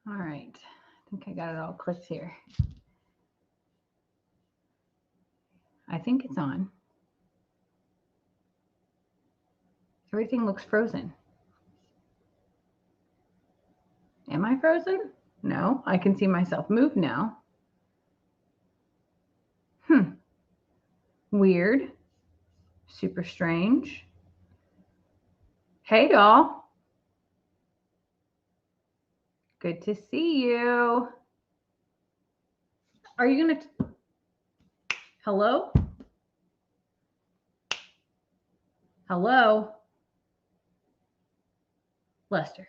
All right. I think I got it all clicked here. I think it's on. Everything looks frozen. Am I frozen? No, I can see myself move now. Weird. Super strange. Hey, y'all. Good to see you. Are you going to... Hello? Hello? Lester.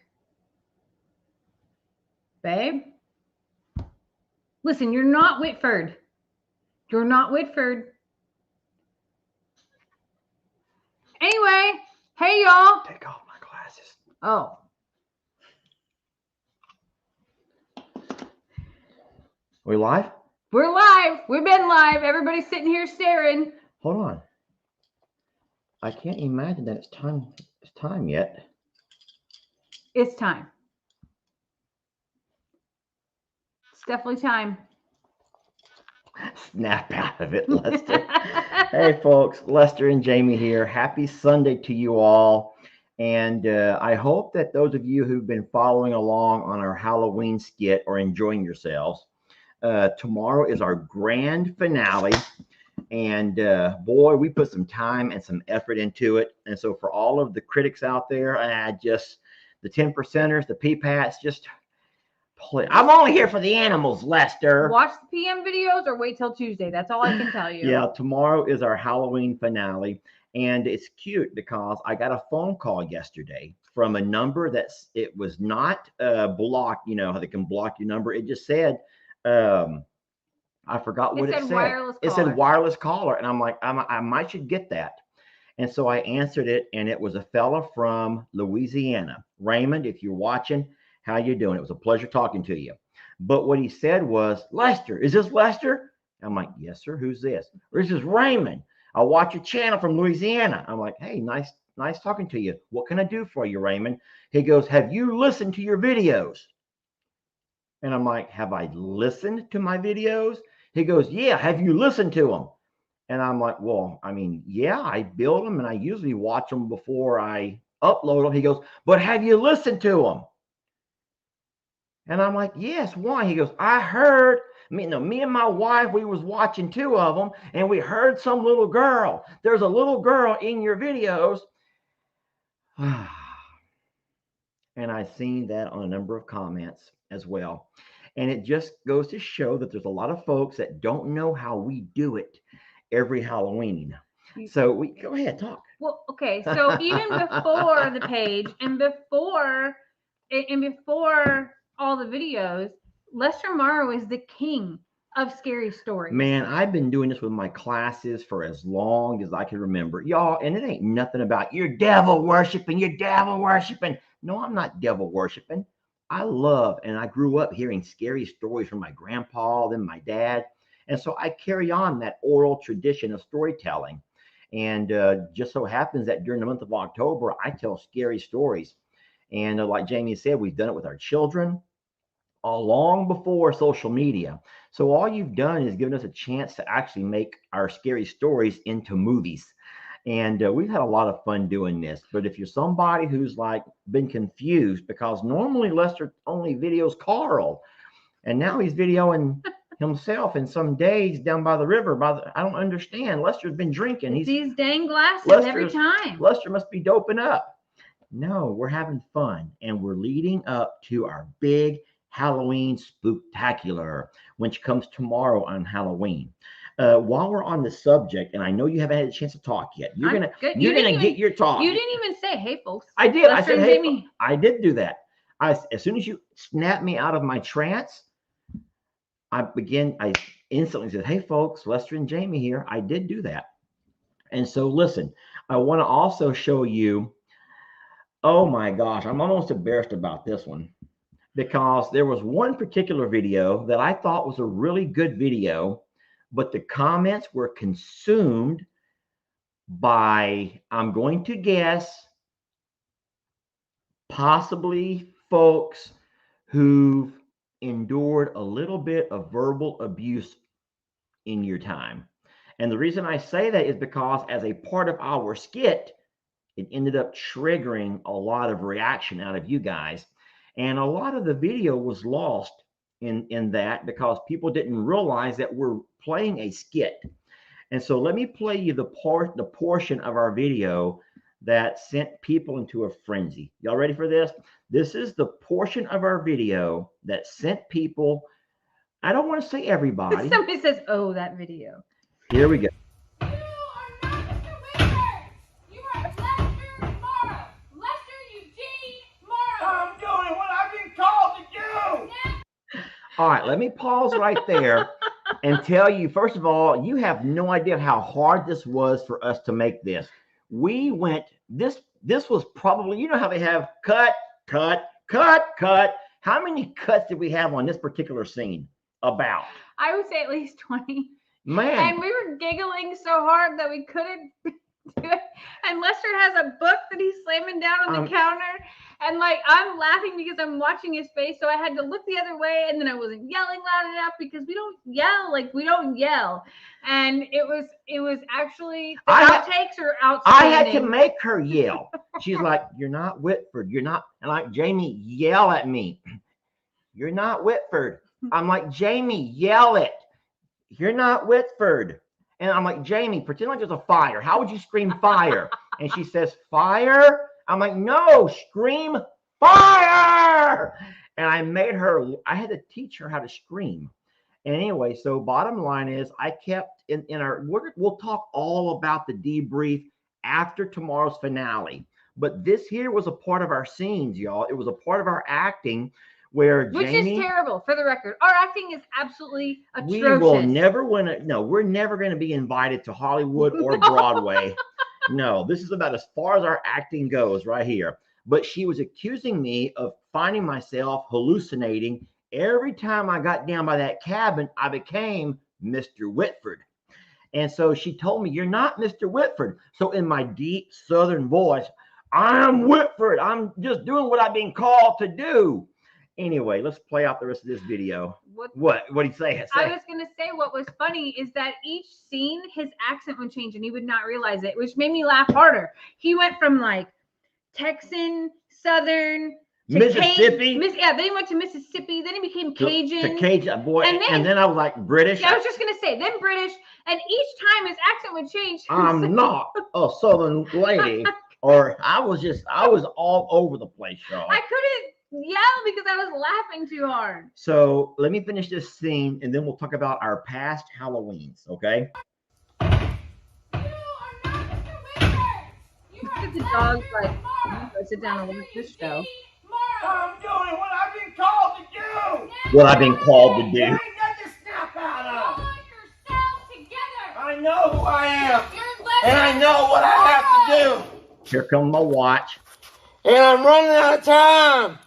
Babe? Listen, you're not Whitford. You're not Whitford. Anyway, hey, y'all. Take off my glasses. Oh. We live? We're live. We've been live. Everybody's sitting here staring. Hold on. I can't imagine that it's time yet. It's time. It's definitely time. Snap out of it, Lester. Hey, folks. Lester and Jamie here. Happy Sunday to you all. And I hope that those of you who've been following along on our Halloween skit are enjoying yourselves. Tomorrow is our grand finale. And boy, we put some time and some effort into it. And so for all of the critics out there, the 10%ers, the PPATs, just play. I'm only here for the animals, Lester. Watch the PM videos or wait till Tuesday. That's all I can tell you. Yeah, tomorrow is our Halloween finale. And it's cute because I got a phone call yesterday from a number it was not blocked. You know how they can block your number. It just said, I forgot what it said. Wireless it caller. said wireless caller. And I'm like, I might should get that. And so I answered it, and it was a fella from Louisiana. Raymond, if you're watching, how you doing? It was a pleasure talking to you. But what he said was, Lester, is this Lester? I'm like, yes, sir. Who's this? Or this is Raymond. I watch your channel from Louisiana. I'm like, hey, nice talking to you. What can I do for you, Raymond? He goes, have you listened to your videos? And I'm like, have I listened to my videos? He goes, yeah, have you listened to them? And I'm like, well, I mean, yeah, I build them and I usually watch them before I upload them. He goes, but have you listened to them? And I'm like, yes, why? He goes, I heard, me and my wife, we was watching 2 of them and we heard some little girl. There's a little girl in your videos. And I seen that on a number of comments as well. And it just goes to show that there's a lot of folks that don't know how we do it every Halloween. So we go ahead, talk. Well, okay. So even before the page and before all the videos, Lester Morrow is the king of scary stories. Man, I've been doing this with my classes for as long as I can remember. Y'all, and it ain't nothing about you're devil worshiping. No, I'm not devil worshiping. I love and I grew up hearing scary stories from my grandpa, then my dad. And so I carry on that oral tradition of storytelling. And just so happens that during the month of October, I tell scary stories. And like Jamie said, we've done it with our children long before social media. So all you've done is given us a chance to actually make our scary stories into movies. And we've had a lot of fun doing this. But if you're somebody who's like been confused, because normally Lester only videos Carl, and now he's videoing himself in some days down by the river. I don't understand. Lester's been drinking. It's these dang glasses every time. Lester must be doping up. No, we're having fun, and we're leading up to our big Halloween spooktacular, which comes tomorrow on Halloween. While we're on the subject, and I know you haven't had a chance to talk yet, you're gonna get your talk. You didn't even say, "Hey, folks." I did. I said, "Hey." I did do that. As soon as you snapped me out of my trance, I instantly said, "Hey, folks, Lester and Jamie here." I did do that, and so listen. I want to also show you. Oh my gosh, I'm almost embarrassed about this one. Because there was one particular video that I thought was a really good video, but the comments were consumed by, I'm going to guess, possibly folks who've endured a little bit of verbal abuse in your time. And the reason I say that is because as a part of our skit, it ended up triggering a lot of reaction out of you guys. And a lot of the video was lost in that because people didn't realize that we're playing a skit. And so let me play you the portion of our video that sent people into a frenzy. Y'all ready for this? This is the portion of our video that sent people, I don't want to say everybody. Somebody says, "Oh, that video." Here we go. You are not Mr. Whitmer. You are Lester Morrow. Lester Eugene Morrow. I'm doing what I've been called to do. All right, let me pause right there and tell you, first of all, you have no idea how hard this was for us to make this. We went, this was probably, you know how they have cut, cut, cut, cut. How many cuts did we have on this particular scene? About? I would say at least 20. Man. And we were giggling so hard that we couldn't do it. And Lester has a book that he's slamming down on the counter. And like, I'm laughing because I'm watching his face. So I had to look the other way. And then I wasn't yelling loud enough because we don't yell. Like, we don't yell. And it was actually, the outtakes are outstanding. I had to make her yell. She's like, "You're not Whitford. You're not." And like, "Jamie, yell at me." "You're not Whitford." I'm like, "Jamie, yell it. You're not Whitford." And I'm like, "Jamie, pretend like there's a fire. How would you scream fire?" And she says, "Fire?" I'm like, "No, scream fire." And I made her, I had to teach her how to scream. And anyway, so bottom line is I kept in our, we'll talk all about the debrief after tomorrow's finale. But this here was a part of our scenes, y'all. It was a part of our acting where Which Jamie, is terrible for the record. Our acting is absolutely atrocious. we will never win. No, we're never going to be invited to Hollywood or Broadway. No, this is about as far as our acting goes right here. But she was accusing me of finding myself hallucinating. Every time I got down by that cabin, I became Mr. Whitford. And so she told me, "You're not Mr. Whitford." So in my deep Southern voice, "I'm Whitford. I'm just doing what I've been called to do." Anyway, let's play out the rest of this video. What do you say? I was going to say what was funny is that each scene, his accent would change and he would not realize it, which made me laugh harder. He went from like Texan, Southern, to Mississippi. Then he went to Mississippi. Then he became Cajun. To Cajun, boy. And then I was like British. Yeah, I was just going to say, then British. And each time his accent would change. I'm not a Southern lady. Or I was all over the place, y'all. I couldn't yell because I was laughing too hard. So let me finish this scene and then we'll talk about our past Halloweens, okay? You are not Mr. Whitmer. You are The dog's like, Morrow. "Go sit down and watch this show." I'm doing what I've been called to do. What I've been called to There do. ain't nothing to snap out Pull of. yourself together. I know who I am, You're Lester and I know what I have to do. Here comes my watch. And I'm running out of time.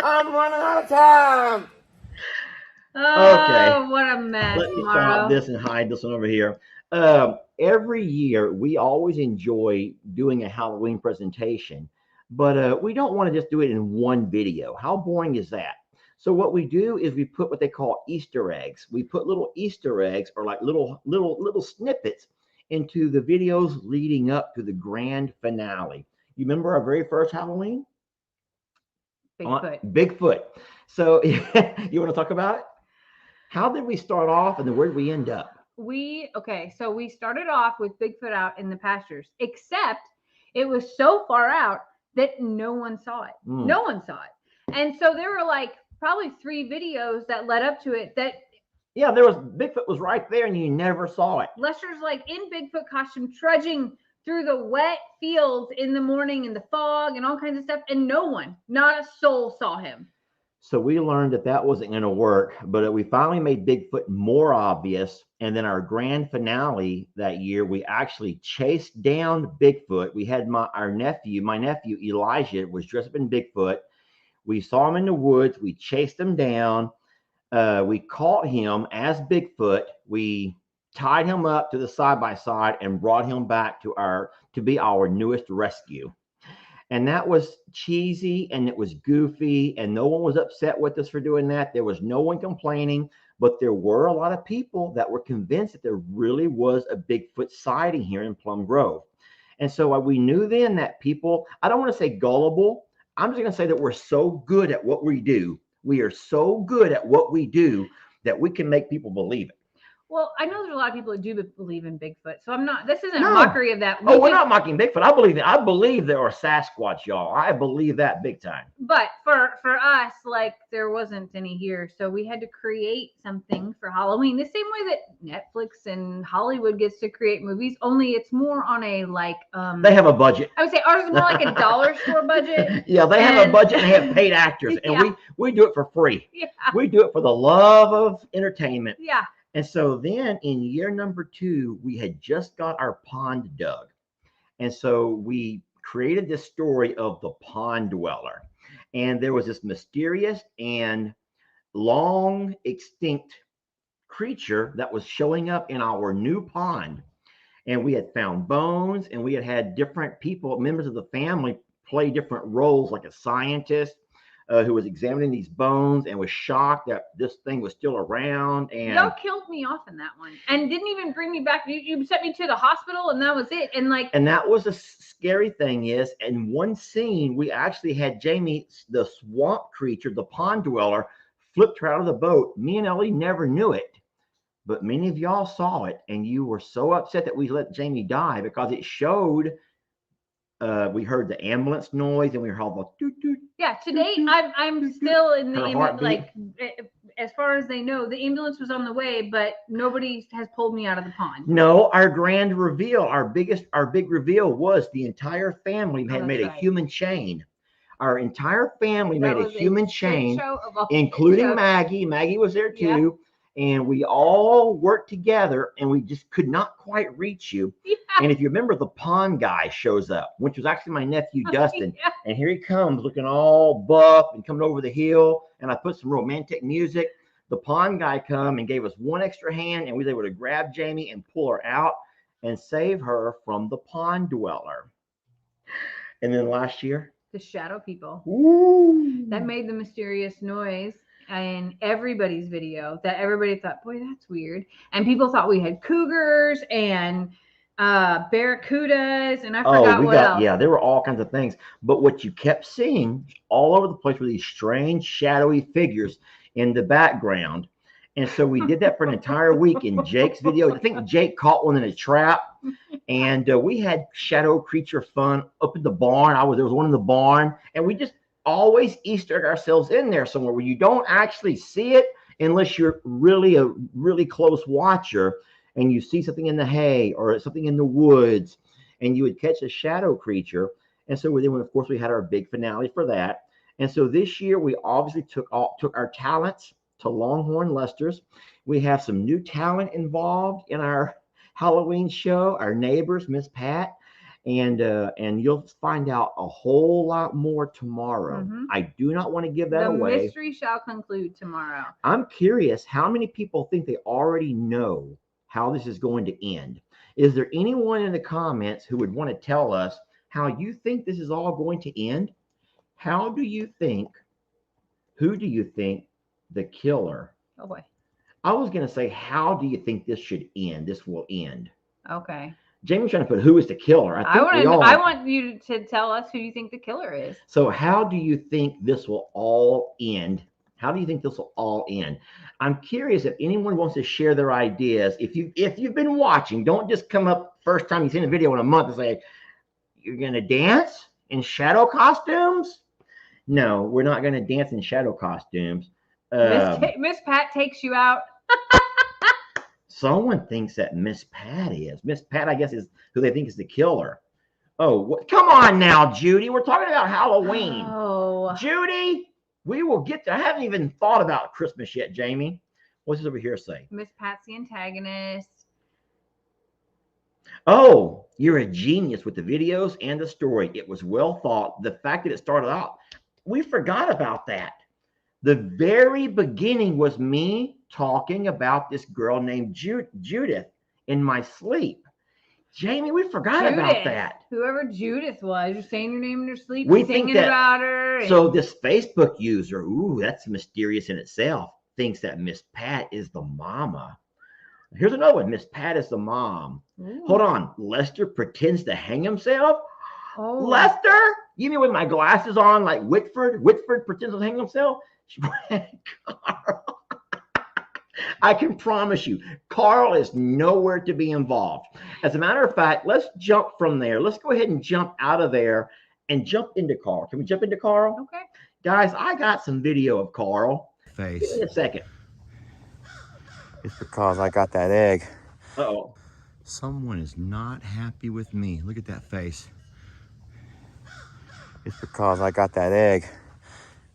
I'm running out of time. Oh, Okay. what a mess, Let me Morrow. stop this and hide this one over here. Every year, we always enjoy doing a Halloween presentation, but we don't want to just do it in one video. How boring is that? So what we do is we put what they call Easter eggs. We put little Easter eggs or like little snippets into the videos leading up to the grand finale. You remember our very first Halloween? Bigfoot. So you want to talk about it? How did we start off and then where did we end up? So we started off with Bigfoot out in the pastures, except it was so far out that no one saw it. No one saw it. And so there were like probably 3 videos that led up to it that Bigfoot was right there and you never saw it. Lester's like in Bigfoot costume trudging through the wet fields in the morning in the fog and all kinds of stuff. And not a soul saw him. So we learned that wasn't going to work, but we finally made Bigfoot more obvious. And then our grand finale that year, we actually chased down Bigfoot. We had my nephew Elijah was dressed up in Bigfoot. We saw him in the woods. We chased him down. We caught him as Bigfoot. We tied him up to the side-by-side and brought him back to be our newest rescue. And that was cheesy and it was goofy, and no one was upset with us for doing that. There was no one complaining, but there were a lot of people that were convinced that there really was a Bigfoot sighting here in Plum Grove. And so we knew then that people, I don't want to say gullible, I'm just going to say that we're so good at what we do. We are so good at what we do that we can make people believe it. Well, I know there's a lot of people that do believe in Bigfoot, so I'm not. This isn't No. a mockery of that. We're not mocking Bigfoot. I believe there are Sasquatch, y'all. I believe that big time. But for us, like there wasn't any here, so we had to create something for Halloween. The same way that Netflix and Hollywood gets to create movies, only it's more on a like. They have a budget. I would say ours is more like a dollar store budget. Yeah, they have a budget and they have paid actors, and Yeah. we do it for free. Yeah. We do it for the love of entertainment. Yeah. And so then in year number 2, we had just got our pond dug. And so we created this story of the pond dweller. And there was this mysterious and long extinct creature that was showing up in our new pond. And we had found bones, and we had had different people, members of the family, play different roles, like a scientist who was examining these bones and was shocked that this thing was still around. And y'all killed me off in that one and didn't even bring me back. You sent me to the hospital and that was it. And that was a scary thing is, in one scene, we actually had Jamie, the swamp creature, the pond dweller, flipped her out of the boat. Me and Ellie never knew it, but many of y'all saw it, and you were so upset that we let Jamie die because it showed. We heard the ambulance noise, and we heard all the doot doot. Yeah, today I'm still in the heartbeat. like as far as they know, the ambulance was on the way, but nobody has pulled me out of the pond. No, our grand reveal, our big reveal was the entire family had made a human chain. Our entire family made a human chain, including Maggie. Maggie was there too. Yeah. And we all worked together, and we just could not quite reach you. Yeah. And if you remember, the pond guy shows up, which was actually my nephew Dustin. Yeah. And here he comes, looking all buff and coming over the hill. And I put some romantic music. The pond guy come and gave us one extra hand, and we were able to grab Jamie and pull her out and save her from the pond dweller. And then last year, the shadow people. Ooh. That made the mysterious noise. In everybody's video that everybody thought, boy, that's weird. And people thought we had cougars and barracudas, and I forgot what else. Yeah, there were all kinds of things. But what you kept seeing all over the place were these strange, shadowy figures in the background. And so we did that for an entire week in Jake's video. I think Jake caught one in a trap. And we had shadow creature fun up in the barn. There was one in the barn. And we just always Easter egg ourselves in there somewhere where you don't actually see it unless you're really a really close watcher and you see something in the hay or something in the woods, and you would catch a shadow creature. And so then, of course, we had our big finale for that. And so this year we obviously took our talents to Longhorn Lester's. We have some new talent involved in our Halloween show, our neighbors, Miss Pat. And you'll find out a whole lot more tomorrow. Mm-hmm. I do not want to give that away. The mystery shall conclude tomorrow. I'm curious how many people think they already know how this is going to end. Is there anyone in the comments who would want to tell us how you think this is all going to end? Who do you think the killer? Oh boy. I was going to say, how do you think this should end? This will end. Okay. Jamie's trying to put who is the killer. I want you to tell us who you think the killer is. So how do you think this will all end? How do you think this will all end? I'm curious if anyone wants to share their ideas. If you've been watching, don't just come up first time you've seen a video in a month and say, you're going to dance in shadow costumes? No, we're not going to dance in shadow costumes. Miss Pat takes you out. Someone thinks that Miss Pat is. Miss Pat, I guess, is who they think is the killer. Oh, come on now, Judy. We're talking about Halloween. Oh. Judy, we will get to. I haven't even thought about Christmas yet, Jamie. What's this over here say? Miss Pat's the antagonist. Oh, you're a genius with the videos and the story. It was well thought. The fact that it started out, we forgot about that. The very beginning was me talking about this girl named Judith in my sleep. Jamie, we forgot about that. Whoever Judith was, you're saying your name in her sleep, We singing think that, about her. And so this Facebook user, ooh, that's mysterious in itself, thinks that Miss Pat is the mama. Here's another one. Miss Pat is the mom. Ooh. Hold on. Lester pretends to hang himself. Oh. Lester? You mean with my glasses on like Whitford? Whitford pretends to hang himself? Carl. I can promise you, Carl is nowhere to be involved. As a matter of fact, let's jump from there. Let's go ahead and jump out of there and jump into Carl. Can we jump into Carl? Okay. Guys, I got some video of Carl. Face. Give me a second. It's because I got that egg. Uh-oh. Someone is not happy with me. Look at that face. It's because I got that egg.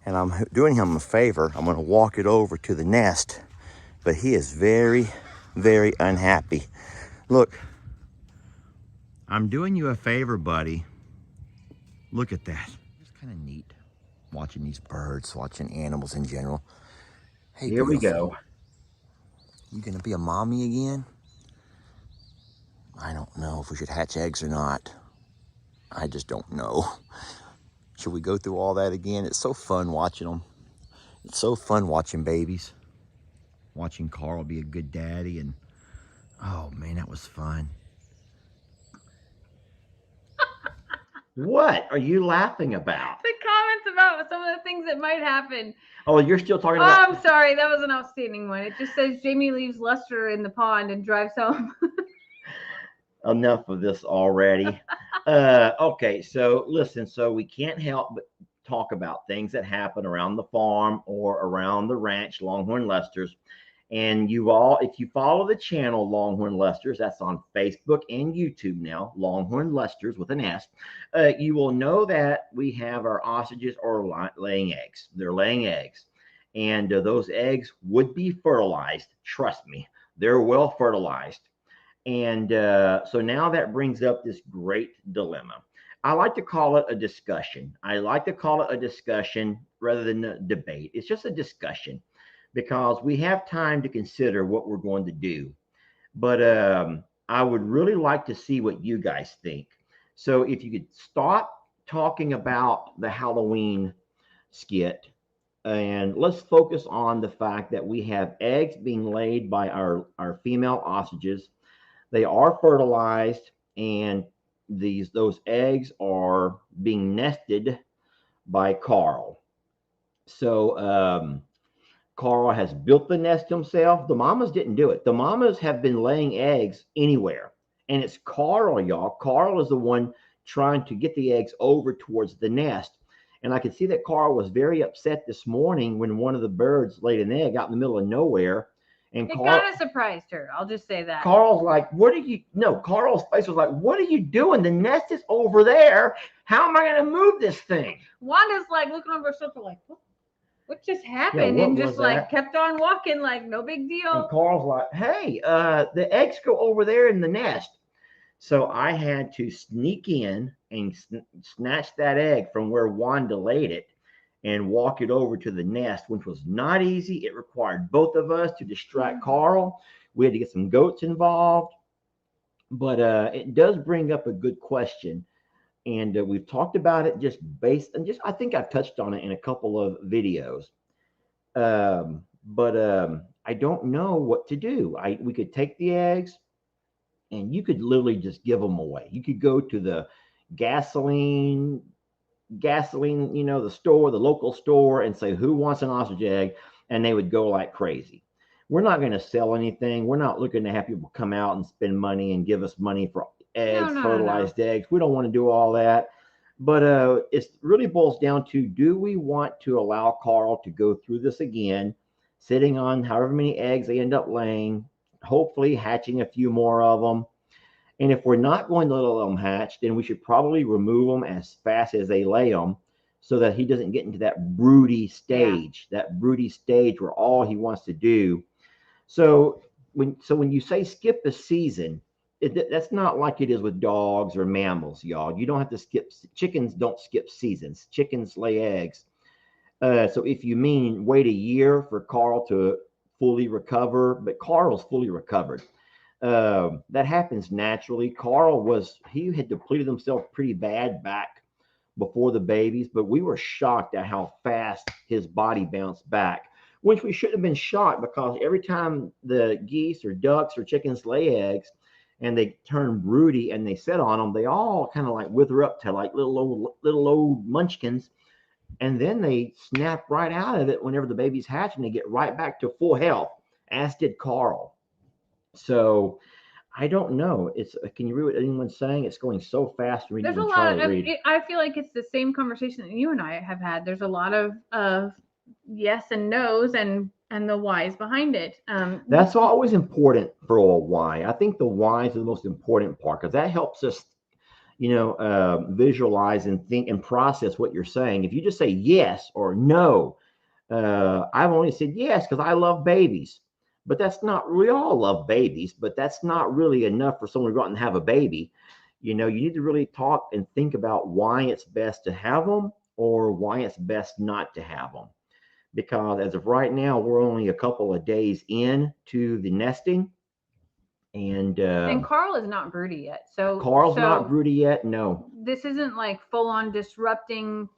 And I'm doing him a favor. I'm going to walk it over to the nest. But he is very, very unhappy. Look. I'm doing you a favor, buddy. Look at that. It's kind of neat watching these birds, watching animals in general. Hey, Here we go. You gonna be a mommy again? I don't know if we should hatch eggs or not. I just don't know. Should we go through all that again? It's so fun watching them. It's so fun watching babies. Watching Carl be a good daddy, and oh man, that was fun. What are you laughing about? The comments about some of the things that might happen. Oh, you're still talking Oh, about... I'm sorry. That was an outstanding one. It just says Jamie leaves Lester in the pond and drives home. Enough of this already. Okay, so listen, so we can't help but talk about things that happen around the farm or around the ranch, Longhorn Lester's. And you all, if you follow the channel Longhorn Lester's, that's on Facebook and YouTube now, Longhorn Lester's with an S, you will know that we have our ostriches are laying eggs. They're laying eggs. And those eggs would be fertilized. Trust me, they're well fertilized. And so now that brings up this great dilemma. I like to call it a discussion. I like to call it a discussion rather than a debate. It's just a discussion, because we have time to consider what we're going to do. But I would really like to see what you guys think. So if you could stop talking about the Halloween skit, and let's focus on the fact that we have eggs being laid by our female ostriches. They are fertilized, and those eggs are being nested by Carl. So Carl has built the nest himself. The mamas didn't do it. The mamas have been laying eggs anywhere. And it's Carl, y'all. Carl is the one trying to get the eggs over towards the nest. And I could see that Carl was very upset this morning when one of the birds laid an egg out in the middle of nowhere. And It Carl, kind of surprised her. I'll just say that. Carl's like, what are you? No, Carl's face was like, what are you doing? The nest is over there. How am I going to move this thing? Wanda's like looking over her shoulder like, what just happened? what and was just like that? kept on walking like no big And deal. Carl's like, hey, the eggs go over there in the nest. So I had to sneak in and snatch that egg from where Wanda laid it and walk it over to the nest, which was not easy. It required both of us to distract Carl. We had to get some goats involved. But it does bring up a good question. And we've talked about it just based on I think I've touched on it in a couple of videos. But I don't know what to do. We could take the eggs and you could literally just give them away. You could go to the gasoline, the store, the local store, and say, who wants an ostrich egg? And they would go like crazy. We're not going to sell anything. We're not looking to have people come out and spend money and give us money for eggs, fertilized eggs. We don't want to do all that. But it really boils down to, do we want to allow Carl to go through this again, sitting on however many eggs they end up laying, hopefully hatching a few more of them? And if we're not going to let them hatch, then we should probably remove them as fast as they lay them, so that he doesn't get into that broody stage, where all he wants to do. So when you say skip a season, that's not like it is with dogs or mammals, y'all. You don't have to skip. Chickens don't skip seasons. Chickens lay eggs. So if you mean wait a year for Carl to fully recover, but Carl's fully recovered. That happens naturally. Carl he had depleted himself pretty bad back before the babies, but we were shocked at how fast his body bounced back, which we shouldn't have been shocked because every time the geese or ducks or chickens lay eggs and they turn broody and they sit on them, they all kind of like wither up to like little old munchkins. And then they snap right out of it whenever the babies hatch and they get right back to full health, as did Carl. So I don't know. Can you read what anyone's saying? It's going so fast. There's a lot of, I feel like it's the same conversation that you and I have had. There's a lot of yes and no's and the whys behind it. That's always important for a why. I think the whys are the most important part because that helps us, visualize and think and process what you're saying. If you just say yes or no, I've only said yes because I love babies. But that's not, we all love babies, but that's not really enough for someone to go out and have a baby. You need to really talk and think about why it's best to have them or why it's best not to have them. Because as of right now, we're only a couple of days in to the nesting. And Carl is not broody yet. Carl's not broody yet. No. This isn't like full on disrupting,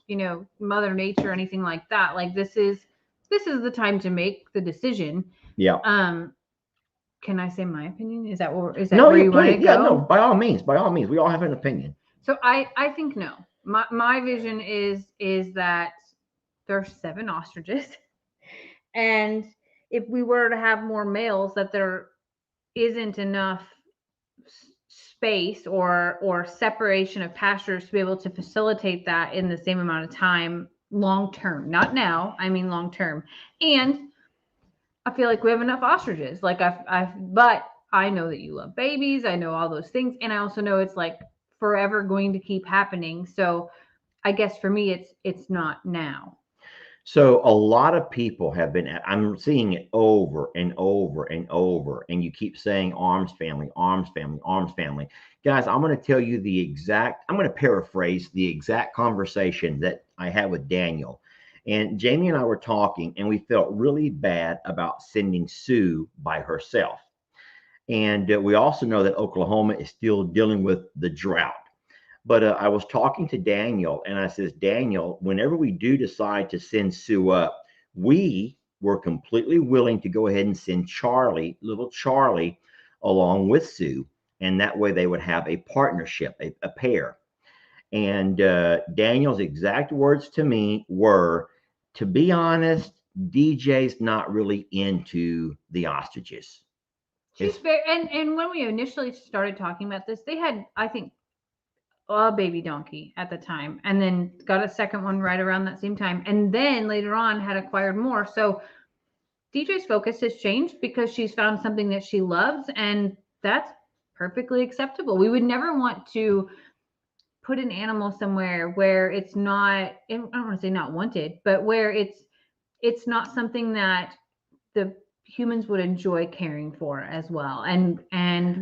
Mother Nature or anything like that. Like this is the time to make the decision. Yeah. Can I say my opinion? Is that where no, you want to go? Yeah, no, by all means. We all have an opinion. So I think no. My vision is that there's 7 ostriches. And if we were to have more males, that there isn't enough space or separation of pastures to be able to facilitate that in the same amount of time long term. Not now, I mean long term. And I feel like we have enough ostriches. Like but I know that you love babies. I know all those things. And I also know it's like forever going to keep happening. So I guess for me, it's not now. So a lot of people I'm seeing it over and over and over. And you keep saying arms family, arms family, arms family. Guys, I'm going to tell you I'm going to paraphrase the exact conversation that I had with Daniel. And Jamie and I were talking, and we felt really bad about sending Sue by herself. And we also know that Oklahoma is still dealing with the drought. But I was talking to Daniel, and I says, Daniel, whenever we do decide to send Sue up, we were completely willing to go ahead and send little Charlie, along with Sue. And that way they would have a partnership, a pair. And Daniel's exact words to me were, to be honest, DJ's not really into the ostriches. She's very, and when we initially started talking about this, they had, I think, a baby donkey at the time, and then got a second one right around that same time, and then later on had acquired more. So DJ's focus has changed because she's found something that she loves, and that's perfectly acceptable. We would never want to put an animal somewhere where it's not, I don't want to say not wanted, but where it's not something that the humans would enjoy caring for as well. And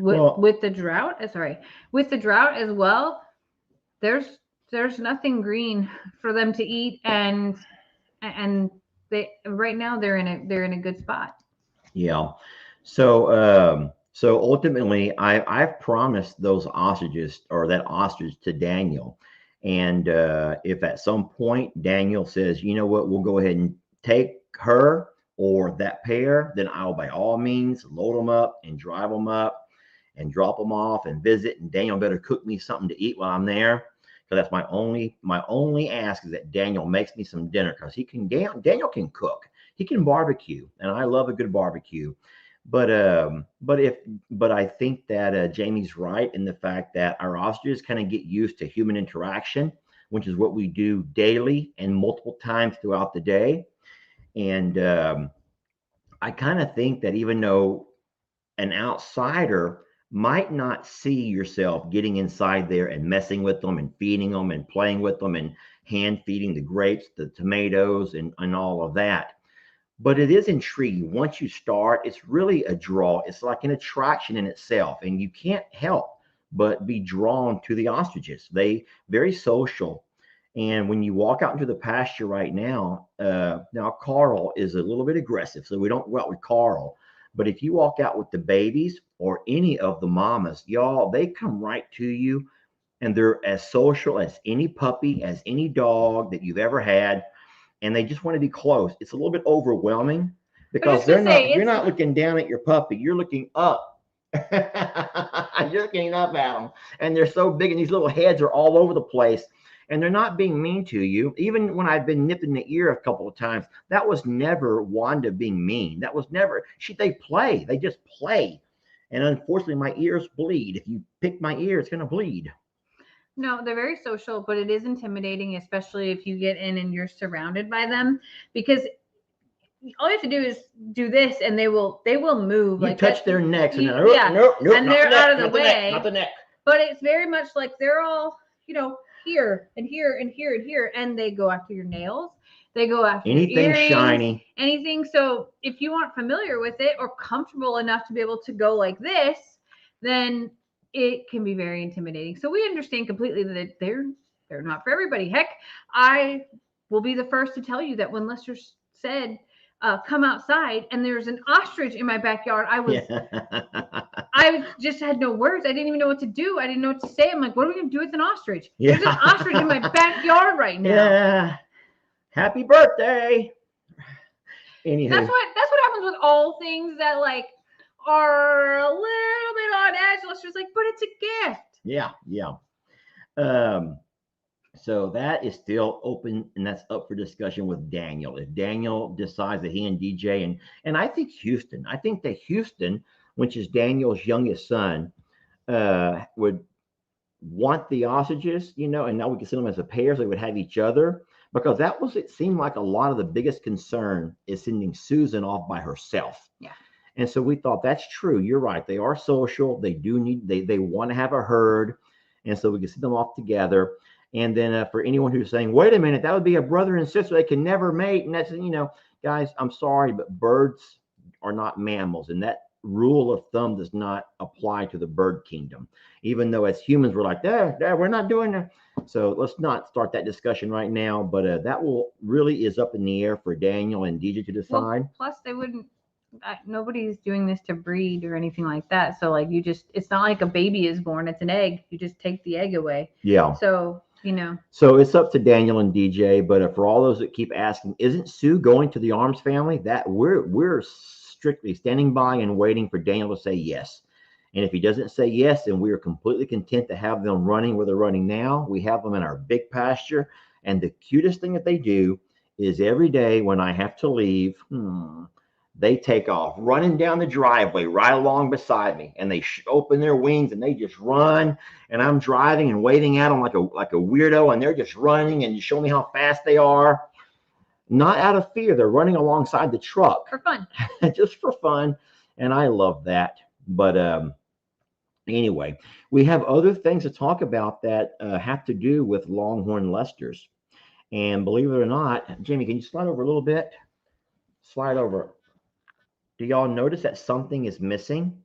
with the drought as well, there's nothing green for them to eat, and they right now they're in a good spot. Yeah. So ultimately, I've promised those ostriches or that ostrich to Daniel. And if at some point Daniel says, you know what, we'll go ahead and take her or that pair, then I'll by all means load them up and drive them up and drop them off and visit. And Daniel better cook me something to eat while I'm there. So that's my only ask is that Daniel makes me some dinner, because Daniel can cook. He can barbecue, and I love a good barbecue. But I think that Jamie's right in the fact that our ostriches kind of get used to human interaction, which is what we do daily and multiple times throughout the day. And I kind of think that even though an outsider might not see yourself getting inside there and messing with them and feeding them and playing with them and hand feeding the grapes, the tomatoes, and all of that, but it is intriguing. Once you start, it's really a draw. It's like an attraction in itself, and you can't help but be drawn to the ostriches. They very social. And when you walk out into the pasture right now, Carl is a little bit aggressive, so we don't go out with Carl. But if you walk out with the babies or any of the mamas, y'all, they come right to you and they're as social as any puppy, as any dog that you've ever had. And they just want to be close. It's a little bit overwhelming because you're not looking down at your puppy. You're looking up. You're looking up at them. And they're so big and these little heads are all over the place. And they're not being mean to you. Even when I've been nipped in the ear a couple of times, that was never Wanda being mean. That was never, they play. They just play. And unfortunately, my ears bleed. If you pick my ear, it's going to bleed. No, they're very social, but it is intimidating, especially if you get in and you're surrounded by them, because all you have to do is do this and they will move. You like touch their necks and nope, and they're out of the way. Not the neck. But it's very much like they're all, here and here and here and here, and they go after your nails. They go after anything your earrings, shiny, anything. So if you aren't familiar with it or comfortable enough to be able to go like this, then it can be very intimidating. So we understand completely that they're not for everybody. Heck, I will be the first to tell you that when Lester said, come outside, and there's an ostrich in my backyard, I just had no words. I didn't even know what to do. I didn't know what to say. I'm like, what are we going to do with an ostrich? Yeah. There's an ostrich in my backyard right now. Yeah. Happy birthday. Anywho. That's what happens with all things that like are a little bit on edge. Lester's like, but it's a gift. Yeah. So that is still open, and that's up for discussion with Daniel. If Daniel decides that he and DJ and I think that Houston, which is Daniel's youngest son, would want the ostriches, and now we can send them as a pair so they would have each other, because it seemed like a lot of the biggest concern is sending Susan off by herself. Yeah. And so we thought that's true. You're right. They are social. They do they want to have a herd. And so we can send them off together. And then for anyone who's saying, wait a minute, that would be a brother and sister. They can never mate. And that's, guys, I'm sorry, but birds are not mammals. And that rule of thumb does not apply to the bird kingdom. Even though as humans, we're like, we're not doing that. So let's not start that discussion right now. But that really is up in the air for Daniel and DJ to decide. Well, plus, they wouldn't. Nobody's doing this to breed or anything like that. So like it's not like a baby is born. It's an egg. You just take the egg away. Yeah. So, So it's up to Daniel and DJ. But for all those that keep asking, isn't Sue going to the Arms family? That we're strictly standing by and waiting for Daniel to say yes. And if he doesn't say yes, then we are completely content to have them running where they're running now. We have them in our big pasture. And the cutest thing that they do is every day when I have to leave, they take off running down the driveway right along beside me, and they open their wings and they just run. And I'm driving and waving at them like a weirdo, and they're just running and show me how fast they are. Not out of fear. They're running alongside the truck for fun, just for fun. And I love that. But anyway, we have other things to talk about that have to do with Longhorn Lesters. And believe it or not, Jamie, can you slide over a little bit? Slide over. Do y'all notice that something is missing?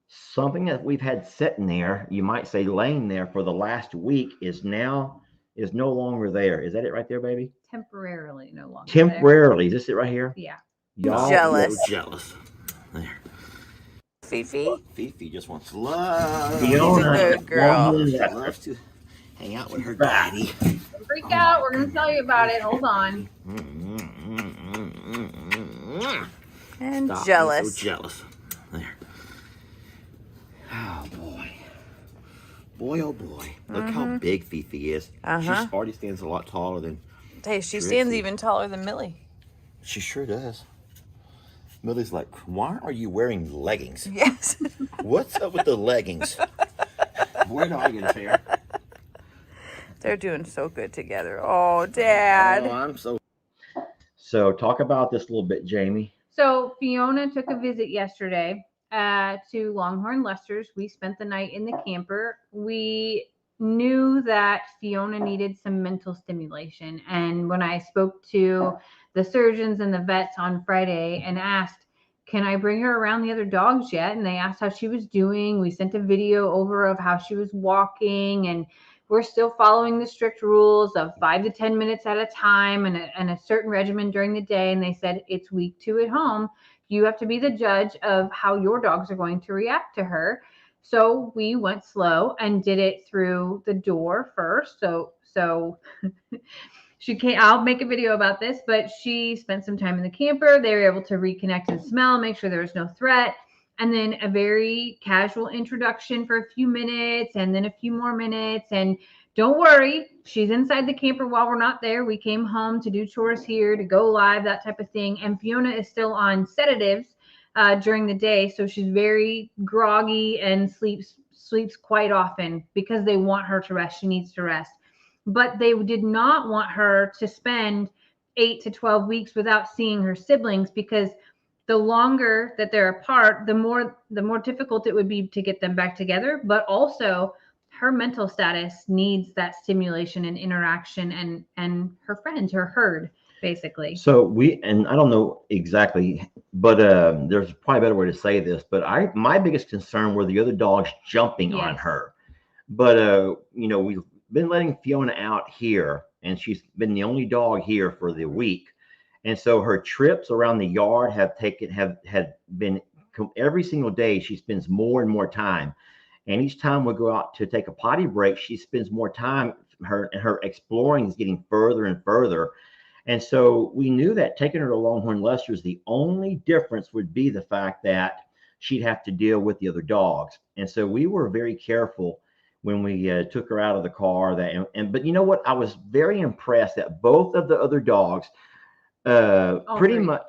Something that we've had sitting there, you might say laying there for the last week, is no longer there. Is that it right there, baby? Temporarily no longer. Temporarily. Is this it right here? Yeah. Y'all Jealous. so jealous. There. Fifi? Fifi just wants love. Fiona, good girl. Loves to hang out with her daddy. Freak out. We're going to tell you about it. Hold on. And Stop jealous. So jealous. There. Oh boy. Boy, oh boy. Look how big Fifi is. She already stands a lot taller than. Hey, she stands even taller than Millie. She sure does. Millie's like, why are you wearing leggings? Yes. What's up with the leggings? Where do I get a pair? They're doing so good together. Oh, Dad. Oh, I'm So talk about this a little bit, Jamie. So Fiona took a visit yesterday to Longhorn Lester's. We spent the night in the camper. We knew that Fiona needed some mental stimulation. And when I spoke to the surgeons and the vets on Friday and asked, can I bring her around the other dogs yet? And they asked how she was doing. We sent a video over of how she was walking, and we're still following the strict rules of 5 to 10 minutes at a time and a certain regimen during the day. And they said, it's week 2 at home. You have to be the judge of how your dogs are going to react to her. So we went slow and did it through the door first. So she can't, I'll make a video about this, but she spent some time in the camper. They were able to reconnect and smell, make sure there was no threat. And then a very casual introduction for a few minutes and then a few more minutes. And don't worry, she's inside the camper while we're not there. We came home to do chores here, to go live, that type of thing. And Fiona is still on sedatives during the day. So she's very groggy and sleeps quite often because they want her to rest. She needs to rest. But they did not want her to spend 8 to 12 weeks without seeing her siblings, because the longer that they're apart, the more difficult it would be to get them back together. But also her mental status needs that stimulation and interaction and her friends, her herd, basically. So and I don't know exactly, but there's probably a better way to say this, but my biggest concern were the other dogs jumping on her. But we've been letting Fiona out here, and she's been the only dog here for the week. And so her trips around the yard had been every single day. She spends more and more time. And each time we go out to take a potty break, she spends more time. Her exploring is getting further and further. And so we knew that taking her to Longhorn Lester's, the only difference would be the fact that she'd have to deal with the other dogs. And so we were very careful when we took her out of the car. But you know what? I was very impressed that both of the other dogs, pretty much.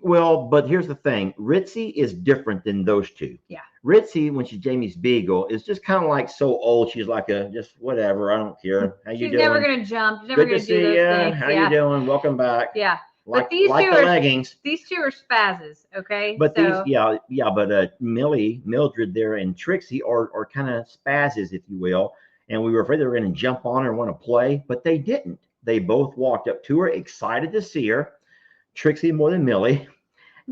Well, but here's the thing. Ritzy is different than those two. Yeah. Ritzy, when she's Jamie's beagle, is just kind of like so old. She's like just whatever. I don't care. How you doing? She's never going to jump. She's never going to do those things. How you doing? Welcome back. Yeah. Like, but these two the leggings. These two are spazzes, okay? But but Mildred there and Trixie are kind of spazzes, if you will. And we were afraid they were going to jump on her and want to play, but they didn't. They both walked up to her, excited to see her. Trixie more than Millie,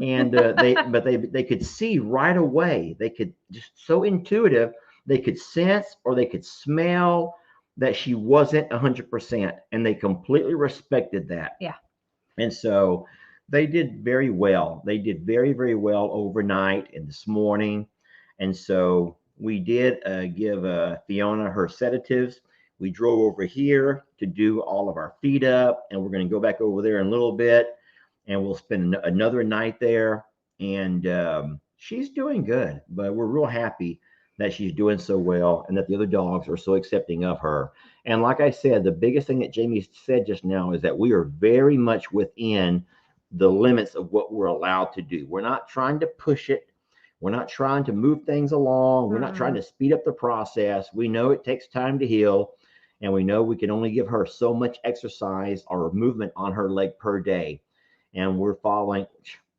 and they could see right away. They could just so intuitive. They could sense or they could smell that she wasn't 100%, and they completely respected that. Yeah. And so they did very well. They did very, very well overnight and this morning. And so we did give Fiona her sedatives. We drove over here to do all of our feed up, and we're going to go back over there in a little bit, and we'll spend another night there. And she's doing good, but we're real happy that she's doing so well and that the other dogs are so accepting of her. And like I said, the biggest thing that Jamie said just now is that we are very much within the limits of what we're allowed to do. We're not trying to push it. We're not trying to move things along. We're not trying to speed up the process. We know it takes time to heal, and we know we can only give her so much exercise or movement on her leg per day. And we're following,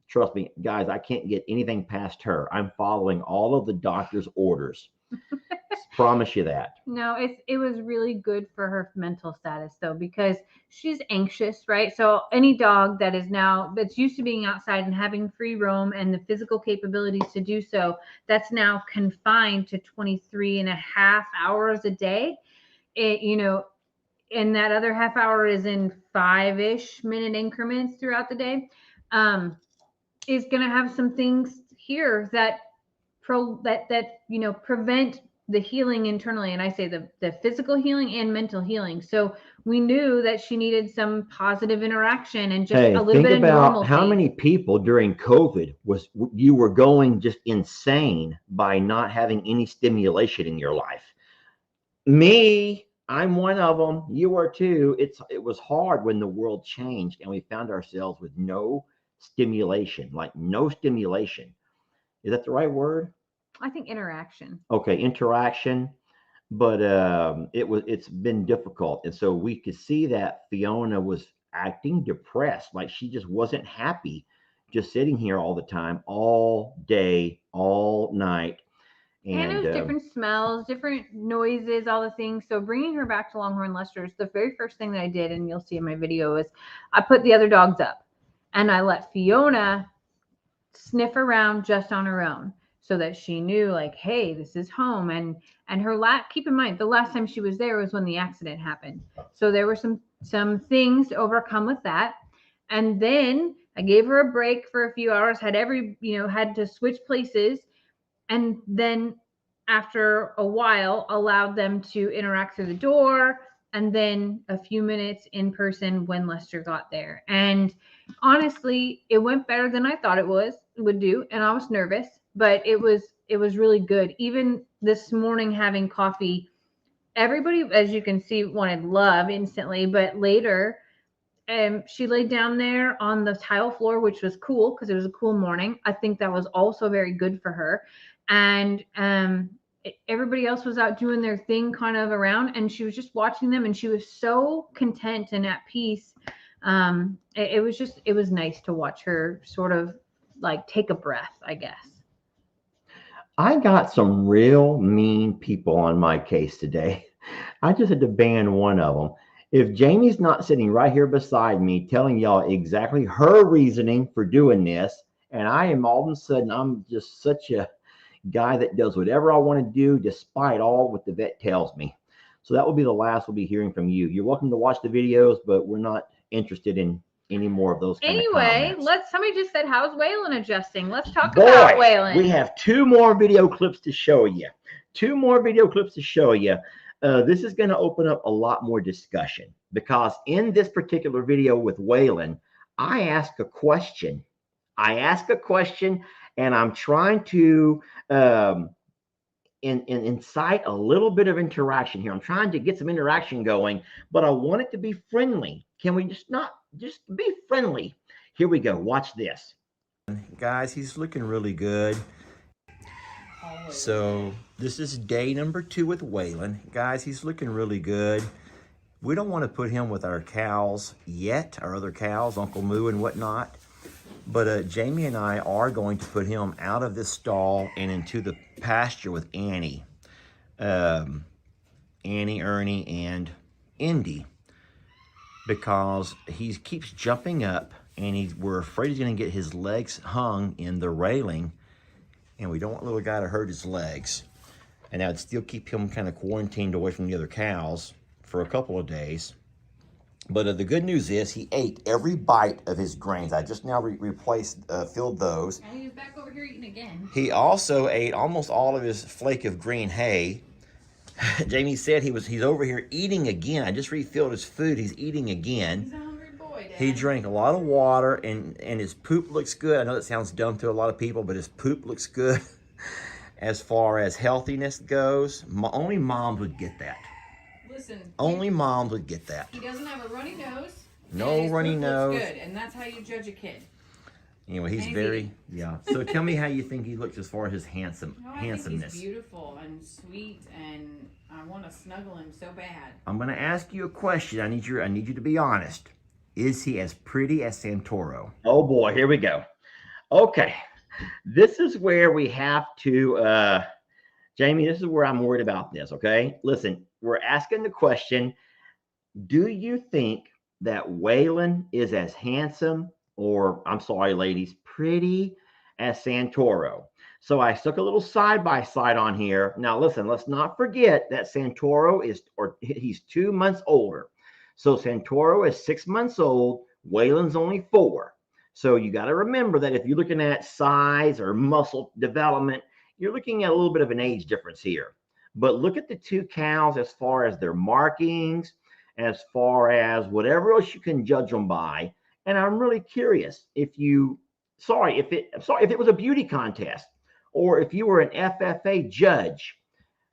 trust me, guys, I can't get anything past her. I'm following all of the doctor's orders. Promise you that. No, it was really good for her mental status, though, because she's anxious, right? So any dog that's used to being outside and having free roam and the physical capabilities to do so, that's now confined to 23 and a half hours a day. And that other half hour is in 5-ish minute increments throughout the day, is going to have some things here that prevent the healing internally. And I say the physical healing and mental healing. So we knew that she needed some positive interaction and just a little bit of normalcy. How many people during COVID you were going just insane by not having any stimulation in your life? Me, I'm one of them. You are too. It was hard when the world changed and we found ourselves with no stimulation, like no stimulation. Is that the right word? I think interaction. Okay, interaction. But it's been difficult. And so we could see that Fiona was acting depressed, like she just wasn't happy just sitting here all the time, all day, all night. And it was different smells, different noises, all the things. So bringing her back to Longhorn Lester's, the very first thing that I did, and you'll see in my video, is I put the other dogs up and I let Fiona sniff around just on her own. so that she knew, like, hey, this is home. And her keep in mind, the last time she was there was when the accident happened. So there were some things to overcome with that. And then I gave her a break for a few hours, had had to switch places, and then after a while allowed them to interact through the door, and then a few minutes in person when Lester got there. And honestly, it went better than I thought it would do, and I was nervous, but it was really good. Even this morning having coffee, everybody, as you can see, wanted love instantly, but later she laid down there on the tile floor, which was cool because it was a cool morning. I think that was also very good for her. And everybody else was out doing their thing kind of around, and she was just watching them, and she was so content and at peace. It was nice to watch her sort of like take a breath, I guess. I got some real mean people on my case today. I just had to ban one of them. If Jamie's not sitting right here beside me telling y'all exactly her reasoning for doing this, and I am all of a sudden, I'm just such a guy that does whatever I want to do despite all what the vet tells me. So that will be the last we'll be hearing from you. You're welcome to watch the videos, but we're not interested in any more of those kind of comments. Somebody just said, how's Waylon adjusting? Let's talk about Waylon. We have 2 more video clips to show you. 2 more video clips to show you. This is going to open up a lot more discussion, because in this particular video with Waylon, I ask a question. And I'm trying to incite a little bit of interaction here. I'm trying to get some interaction going, but I want it to be friendly. Can we just be friendly? Here we go. Watch this. Guys, he's looking really good. So this is day number 2 with Waylon. Guys, he's looking really good. We don't want to put him with our cows yet, our other cows, Uncle Moo and whatnot. But Jamie and I are going to put him out of this stall and into the pasture with Annie. Annie, Ernie, and Indy. Because he keeps jumping up, and we're afraid he's going to get his legs hung in the railing. And we don't want little guy to hurt his legs. And that would still keep him kind of quarantined away from the other cows for a couple of days. But the good news is he ate every bite of his grains. I just now filled those. And he's back over here eating again. He also ate almost all of his flake of green hay. Jamie said he's over here eating again. I just refilled his food. He's eating again. He's a hungry boy, Dad. He drank a lot of water, and his poop looks good. I know that sounds dumb to a lot of people, but his poop looks good. As far as healthiness goes, only moms would get that. Listen. Only moms would get that. He doesn't have a runny nose. No runny nose. Looks good, and that's how you judge a kid. Anyway, he's very, yeah. So tell me how you think he looks as far as his handsomeness. I think he's beautiful and sweet, and I want to snuggle him so bad. I'm going to ask you a question. I need you to be honest. Is he as pretty as Santoro? Oh boy, here we go. Okay, this is where we have to, Jamie, this is where I'm worried about this, okay? Listen, we're asking the question, do you think that Waylon is as handsome, or I'm sorry, ladies, pretty as Santoro? So I took a little side-by-side on here. Now, listen, let's not forget that Santoro he's 2 months older. So Santoro is 6 months old. Waylon's only 4. So you got to remember that if you're looking at size or muscle development, you're looking at a little bit of an age difference here. But look at the 2 cows as far as their markings, as far as whatever else you can judge them by. And I'm really curious if it was a beauty contest, or if you were an FFA judge,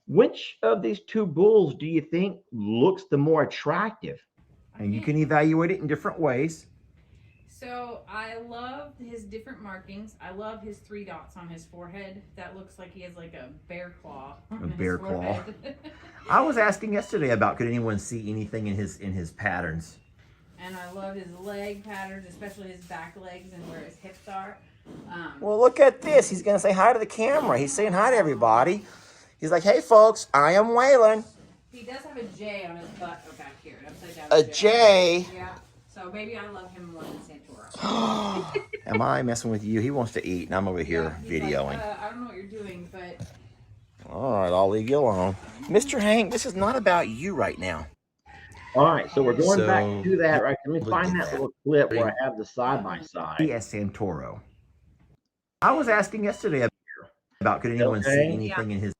which of these 2 bulls do you think looks the more attractive? And you can evaluate it in different ways. So I love his different markings. I love his 3 dots on his forehead. That looks like he has like a bear claw. A bear claw. I was asking yesterday about could anyone see anything in his patterns. And I love his leg patterns, especially his back legs and where his hips are. Well, look at this. He's going to say hi to the camera. He's saying hi to everybody. He's like, hey, folks, I am Waylon. He does have a J on his butt back here, upside down. A J? Yeah. So maybe I love him more than Santoro. Am I messing with you? He wants to eat, and I'm over here videoing. Like, I don't know what you're doing. All right, I'll leave you alone. Mr. Hank, this is not about you right now. All right, so we're going back So, to that. Right, let me look find at that that. little clip where I have the side by side. As Santoro. I was asking yesterday about could anyone see Okay. anything in his.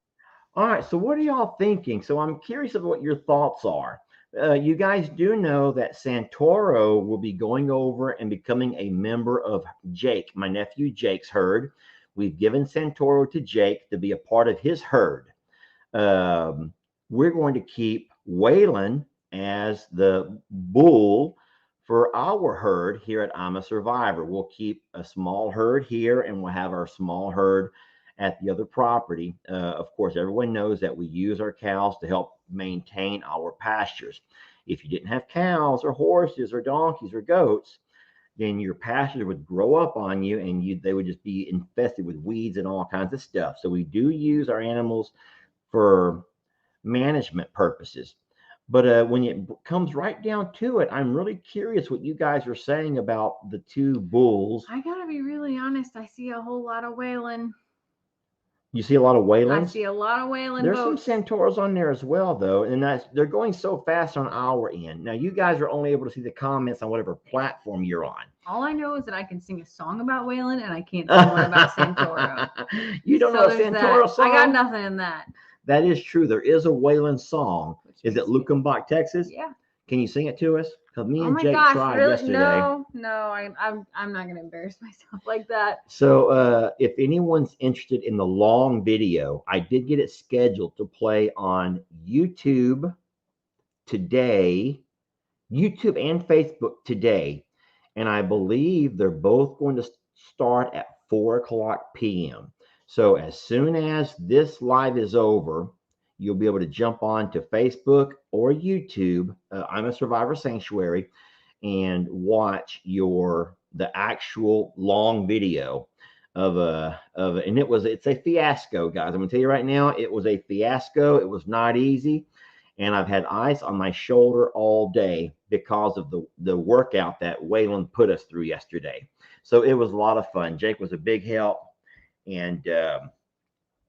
All right, so what are y'all thinking? So I'm curious of what your thoughts are. You guys do know that Santoro will be going over and becoming a member of Jake, my nephew Jake's herd. We've given Santoro to Jake to be a part of his herd. We're going to keep Waylon as the bull for our herd here at I'm a Survivor. We'll keep a small herd here and we'll have our small herd at the other property. Of course, everyone knows that we use our cows to help maintain our pastures. If you didn't have cows or horses or donkeys or goats, then your pastures would grow up on you and they would just be infested with weeds and all kinds of stuff. So we do use our animals for management purposes. But when it comes right down to it, I'm really curious what you guys are saying about the two bulls. I gotta be really honest. I see a whole lot of whaling. You see a lot of I Waylons. see a lot of whaling There's boats. some Santoros on there as well, though, and they're going so fast on our end. Now, you guys are only able to see the comments on whatever platform you're on. All I know is that I can sing a song about whaling, and I can't sing one about Santoro. You don't So know a there's Santoro that. song? I got nothing in that. That is true. There is a Wayland song. Which Is it makes me- Lukenbach, Texas? Yeah. Can you sing it to us? Because me Oh and my Jake gosh, tried really? yesterday. No, I'm not gonna embarrass myself like that. So if anyone's interested in the long video, I did get it scheduled to play on YouTube today, YouTube and Facebook today. And I believe they're both going to start at 4:00 p.m. So as soon as this live is over, you'll be able to jump on to Facebook or YouTube. I'm a Survivor Sanctuary, and watch the actual long video of and it's a fiasco, guys. I'm gonna tell you right now, it was a fiasco. It was not easy, and I've had ice on my shoulder all day because of the workout that Waylon put us through yesterday. So it was a lot of fun. Jake was a big help, and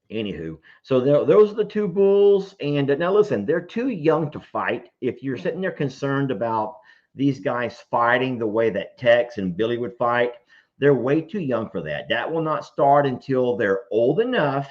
anywho, so those are the two bulls. And now listen, they're too young to fight. If you're sitting there concerned about these guys fighting the way that Tex and Billy would fight, they're way too young for that. That will not start until they're old enough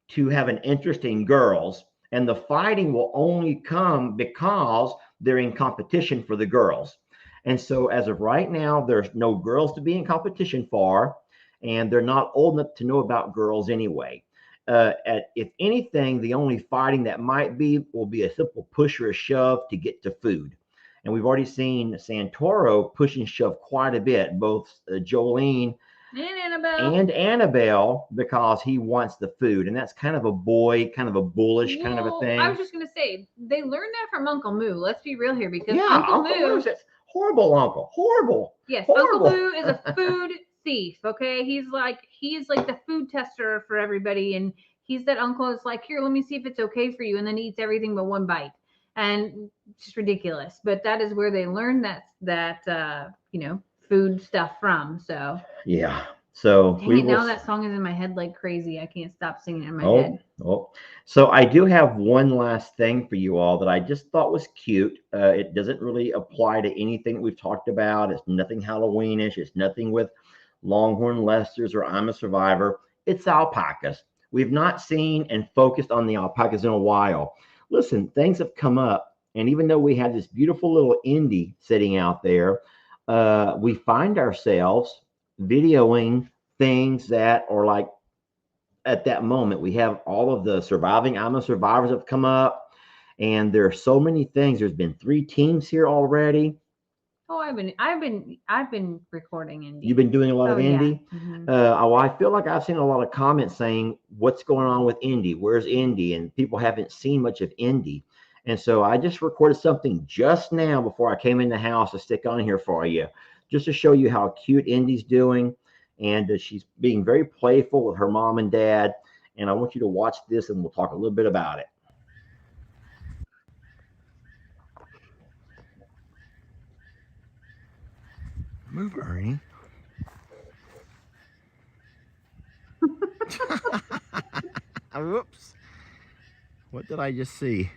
to have an interest in girls. And the fighting will only come because they're in competition for the girls. And so as of right now, there's no girls to be in competition for, and they're not old enough to know about girls anyway. If anything, the only fighting that might be will be a simple push or a shove to get to food. And we've already seen Santoro push and shove quite a bit, both Jolene and Annabelle, because he wants the food. And that's kind of a boy, kind of a bullish kind of a thing. I was just gonna say they learned that from Uncle Moo. Let's be real here, because Yeah, Uncle Moo Moo, horrible uncle, horrible. Yes, horrible. Uncle Moo is a food thief. Okay, he's like the food tester for everybody, and he's that uncle that's like, here, let me see if it's okay for you, and then eats everything but one bite, and just ridiculous. But that is where they learned that food stuff from. So yeah. So now that song is in my head like crazy. I can't stop singing it in my head. So I do have one last thing for you all that I just thought was cute. It doesn't really apply to anything that we've talked about. It's nothing Halloweenish. It's nothing with Longhorn Lesters or I'm a Survivor. It's alpacas. We've not seen and focused on the alpacas in a while. Listen, things have come up, and even though we have this beautiful little Indy sitting out there, we find ourselves videoing things that are like, at that moment, we have all of the surviving I'm a Survivors have come up, and there are so many things. There's been 3 teams here already. Oh, I've been recording Indy. You've been doing a lot of Indy. Yeah. Mm-hmm. I feel like I've seen a lot of comments saying, "What's going on with Indy? Where's Indy?" And people haven't seen much of Indy. And so I just recorded something just now before I came in the house to stick on here for you, just to show you how cute Indy's doing. And she's being very playful with her mom and dad. And I want you to watch this, and we'll talk a little bit about it. Move, Ernie. Whoops. What did I just see?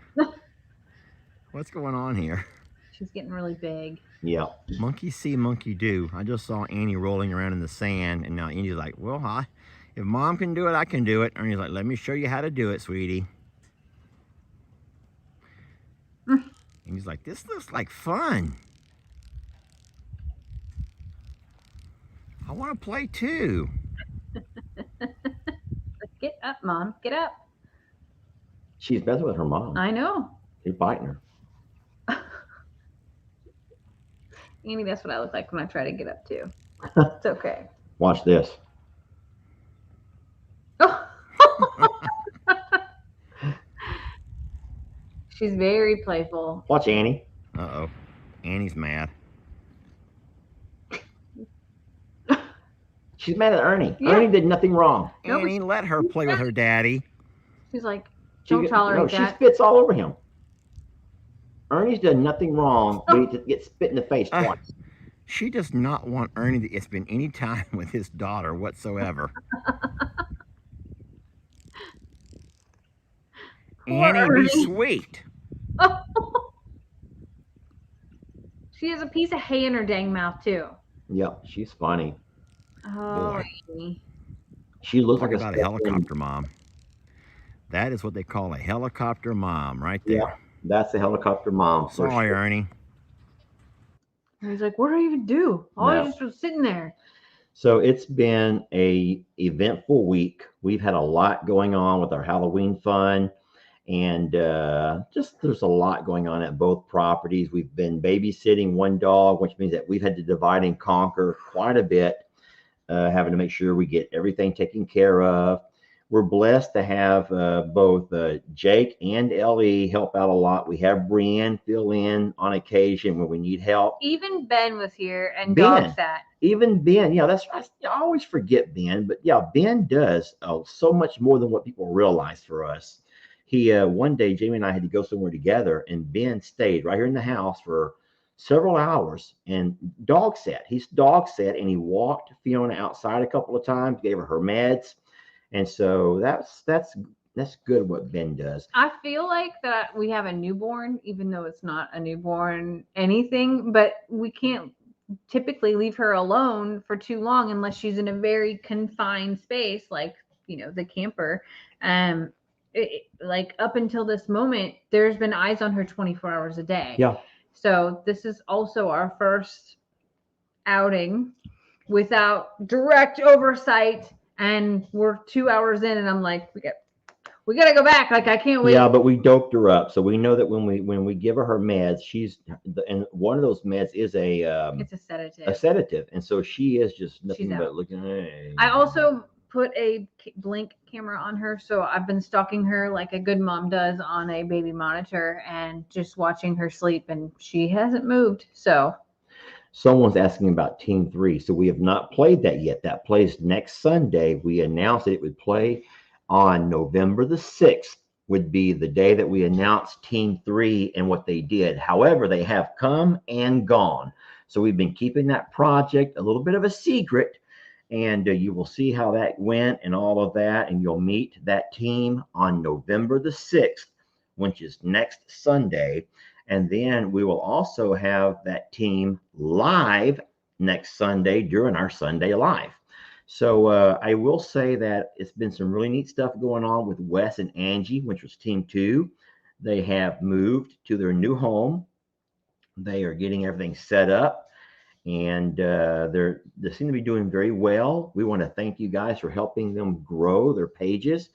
What's going on here? She's getting really big. Yeah. Monkey see, monkey do. I just saw Annie rolling around in the sand, and now Annie's like, well, if Mom can do it, I can do it. And he's like, let me show you how to do it, sweetie. And he's like, this looks like fun. I want to play too. Get up, Mom. Get up. She's messing with her mom. I know. She's biting her. Annie, that's what I look like when I try to get up too. It's okay. Watch this. She's very playful. Watch Annie. Uh-oh. Annie's mad. She's mad at Ernie. Yeah. Ernie did nothing wrong. No, Annie, let her play with her daddy. She's like, don't tolerate She that. spits all over him. Ernie's done nothing wrong, but he gets spit in the face twice. She does not want Ernie to spend any time with his daughter whatsoever. Annie, Ernie. be sweet. She has a piece of hay in her dang mouth too. Yep, she's funny. Oh, Boy. Annie. She looks Talk like about a helicopter mom. That is what they call a helicopter mom right there. Yeah, that's a helicopter mom. for Sorry, sure. Ernie. And he's like, what do I even do? I just was sitting there. So it's been a eventful week. We've had a lot going on with our Halloween fun, and just there's a lot going on at both properties. We've been babysitting one dog, which means that we've had to divide and conquer quite a bit, having to make sure we get everything taken care of. We're blessed to have both Jake and Ellie help out a lot. We have Brienne fill in on occasion when we need help. Even Ben was here and Ben. dog sat. Even Ben, yeah, I always forget Ben, but yeah, Ben does so much more than what people realize for us. He one day Jamie and I had to go somewhere together, and Ben stayed right here in the house for several hours and dog sat. He's dog sat, and he walked Fiona outside a couple of times, gave her meds, and so that's good what Ben does. I feel like that we have a newborn, even though it's not a newborn anything, but we can't typically leave her alone for too long unless she's in a very confined space, like, the camper. Like up until this moment, there's been eyes on her 24 hours a day. Yeah. So this is also our first outing without direct oversight. And we're 2 hours in, and I'm like, we gotta go back. Like, I can't wait. Yeah, but we doped her up, so we know that when we give her meds, and one of those meds is It's a sedative. a sedative, and so she is just nothing She's but out. looking. Hey. I also put a blink camera on her, so I've been stalking her like a good mom does on a baby monitor and just watching her sleep, and she hasn't moved. So Someone's asking about Team 3, so we have not played that yet. That plays next Sunday. We announced that it would play on November the 6th, would be the day that we announced Team 3 and what they did. However, they have come and gone. So we've been keeping that project a little bit of a secret, and you will see how that went and all of that, and you'll meet that team on November the 6th, which is next Sunday. And then we will also have that team live next Sunday during our Sunday Live. So I will say that it's been some really neat stuff going on with Wes and Angie, which was Team 2. They have moved to their new home. They are getting everything set up, and they seem to be doing very well. We want to thank you guys for helping them grow their pages.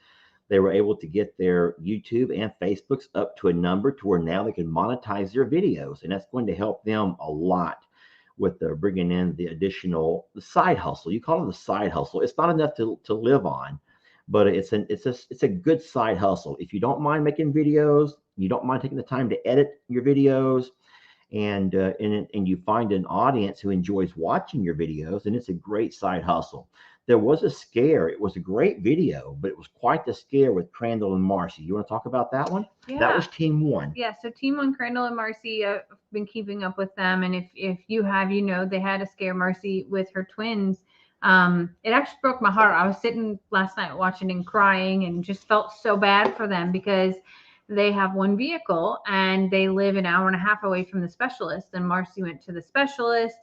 They were able to get their YouTube and Facebooks up to a number to where now they can monetize their videos, and that's going to help them a lot with bringing in the additional side hustle. You call it the side hustle. It's not enough to live on, but it's a good side hustle. If you don't mind making videos, you don't mind taking the time to edit your videos, and you find an audience who enjoys watching your videos, and it's a great side hustle. There was a scare. It was a great video, but it was quite the scare with Crandall and Marcy. You want to talk about that one? yeah. That was Team 1. Yeah, so Team 1, Crandall and Marcy, I've been keeping up with them. And if you have, they had to scare Marcy with her twins. It actually broke my heart. I was sitting last night watching and crying and just felt so bad for them because they have one vehicle and they live an hour and a half away from the specialist. And Marcy went to the specialist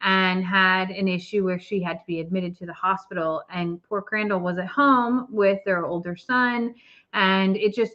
and had an issue where she had to be admitted to the hospital. And poor Crandall was at home with their older son. And it just,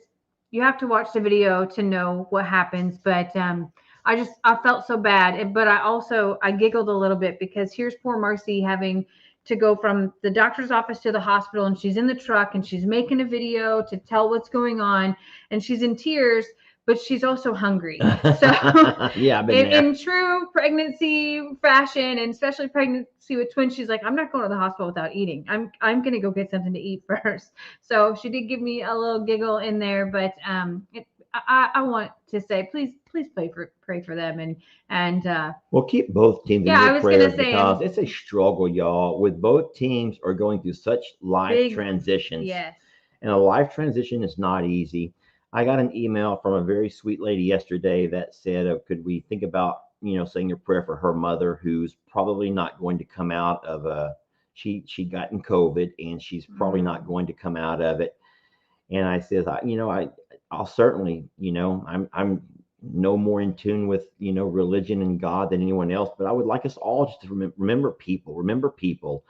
you have to watch the video to know what happens. But I felt so bad. But I giggled a little bit because here's poor Marcy having to go from the doctor's office to the hospital, and she's in the truck and she's making a video to tell what's going on, and she's in tears, but she's also hungry. So Yeah, I've been there. in true pregnancy fashion, and especially pregnancy with twins, she's like, I'm not going to the hospital without eating. I'm gonna go get something to eat first. So she did give me a little giggle in there, but I want to say, please pray for them, and Well, keep both teams in Yeah, I your was gonna prayers say, because it's a struggle, y'all. With both teams are going through such life big transitions, yes. and a life transition is not easy. I got an email from a very sweet lady yesterday that said, "Could we think about, saying a prayer for her mother, who's probably not going to come out of a she got in COVID, and she's probably not going to come out of it." And I says, I'll certainly, I'm no more in tune with, religion and God than anyone else, but I would like us all just to remember people.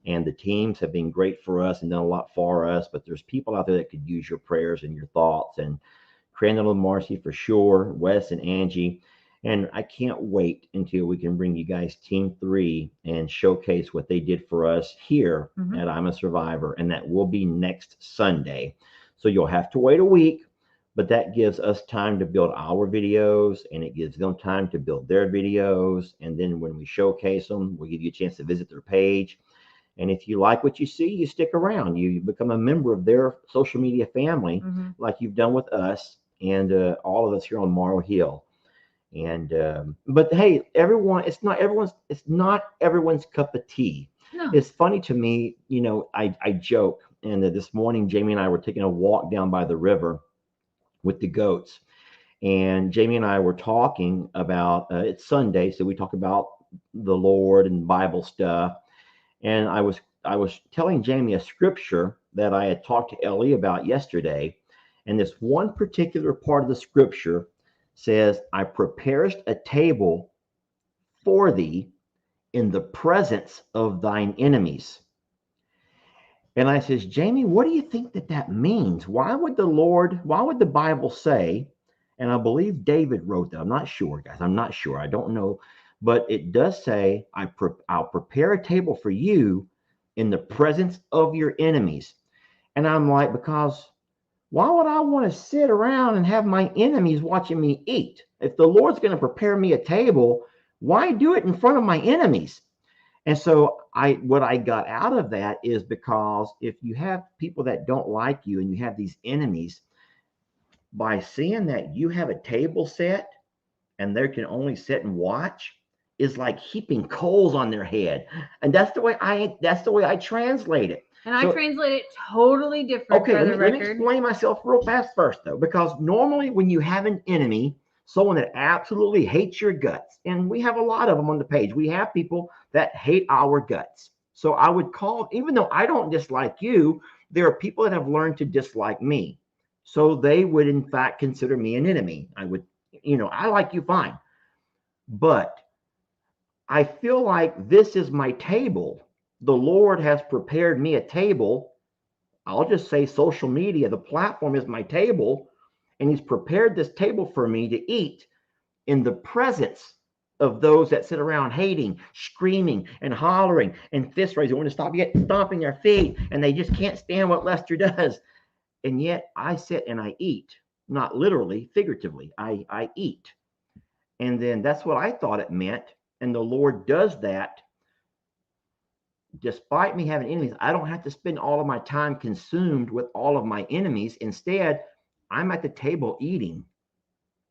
And the teams have been great for us and done a lot for us, but there's people out there that could use your prayers and your thoughts. And Crandall and Marcy for sure, Wes and Angie. And I can't wait until we can bring you guys Team 3 and showcase what they did for us here at I'm a Survivor. And that will be next Sunday. So you'll have to wait a week, but that gives us time to build our videos, and it gives them time to build their videos. And then when we showcase them, we'll give you a chance to visit their page. And if you like what you see, you stick around. You become a member of their social media family, like you've done with us and all of us here on Morrow Hill. And but hey, it's not everyone's cup of tea. No. It's funny to me, I joke, and this morning Jamie and I were taking a walk down by the river with the goats, and Jamie and I were talking about it's Sunday, so we talk about the Lord and Bible stuff. And I was telling Jamie a scripture that I had talked to Ellie about yesterday, and this one particular part of the scripture says, "I preparest a table for thee in the presence of thine enemies." And I says, Jamie, what do you think that means? Why would the Bible say, and I believe David wrote that. I'm not sure, guys. I'm not sure. I don't know. But it does say, I'll prepare a table for you in the presence of your enemies. And I'm like, because why would I want to sit around and have my enemies watching me eat? If the Lord's going to prepare me a table, why do it in front of my enemies? And so what I got out of that is, because if you have people that don't like you and you have these enemies, by seeing that you have a table set and they can only sit and watch, is like heaping coals on their head. And that's the way I translate it. And I translate it totally different. Okay, let me explain myself real fast first, though, because normally when you have an enemy, someone that absolutely hates your guts, and we have a lot of them on the page. We have people that hate our guts. So I would call, even though I don't dislike you, there are people that have learned to dislike me. So they would, in fact, consider me an enemy. I would, I like you fine. But I feel like this is my table. The Lord has prepared me a table. I'll just say social media, the platform is my table, and he's prepared this table for me to eat in the presence of those that sit around hating, screaming, and hollering, and fist raising, want to stop yet stomping their feet, and they just can't stand what Lester does. And yet I sit and I eat, not literally, figuratively. I eat. And then that's what I thought it meant. And the Lord does that. Despite me having enemies, I don't have to spend all of my time consumed with all of my enemies. Instead, I'm at the table eating.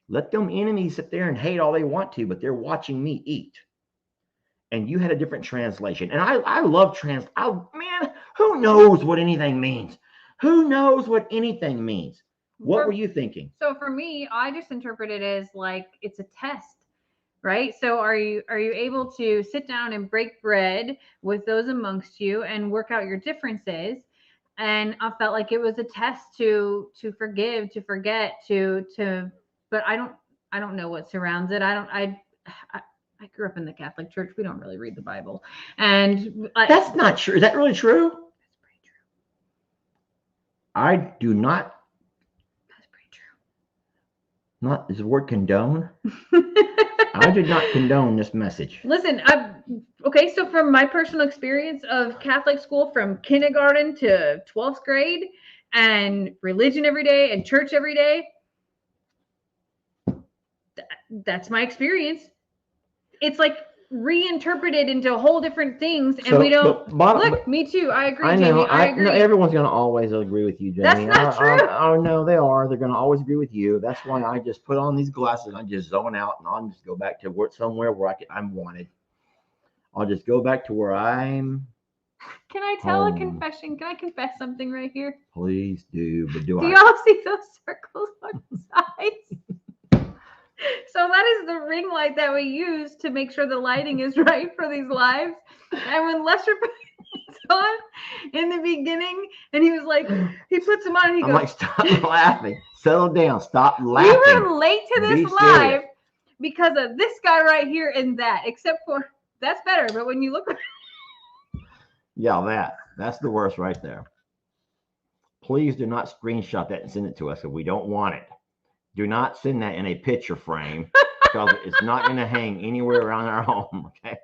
Let them enemies sit there and hate all they want to, but they're watching me eat. And you had a different translation. And I love man, who knows what anything means? Who knows what anything means? What were you thinking? So for me, I just interpret it as like it's a test, right? So are you able to sit down and break bread with those amongst you and work out your differences? and I felt like it was a test to forgive, to forget, but I don't know what surrounds it. I grew up in the Catholic Church. We don't really read the Bible, and That's not true. Is that really true? that's pretty true. I do not. That's pretty Not is the word condone. true. I did not condone this message. Listen, okay, so from my personal experience of Catholic school from kindergarten to 12th grade and religion every day and church every day, that's my experience. It's like reinterpreted into whole different things, and we don't look. Me too. I agree, I know. Jamie. I agree. No, everyone's going to always agree with you, Jamie. That's not true. Oh no, they are. They're going to always agree with you. That's why I just put on these glasses and I just zone out and I'll just go back to somewhere where I'm wanted. I'll just go back to where I'm. Can I tell a home. confession? Can I confess something right here? Please do, but do Do I? y'all see those circles on the sides? So that is the ring light that we use to make sure the lighting is right for these lives. And when Lester put these on in the beginning, and he was like, he puts them on and he I'm goes, like, stop laughing. Settle down. Stop laughing. we were late to this Be live serious. because of this guy right here and that, except for that's better. But when you look, Yeah, that's the worst right there. Please do not screenshot that and send it to us if we don't want it. Do not send that in a picture frame because it's not going to hang anywhere around our home. Okay,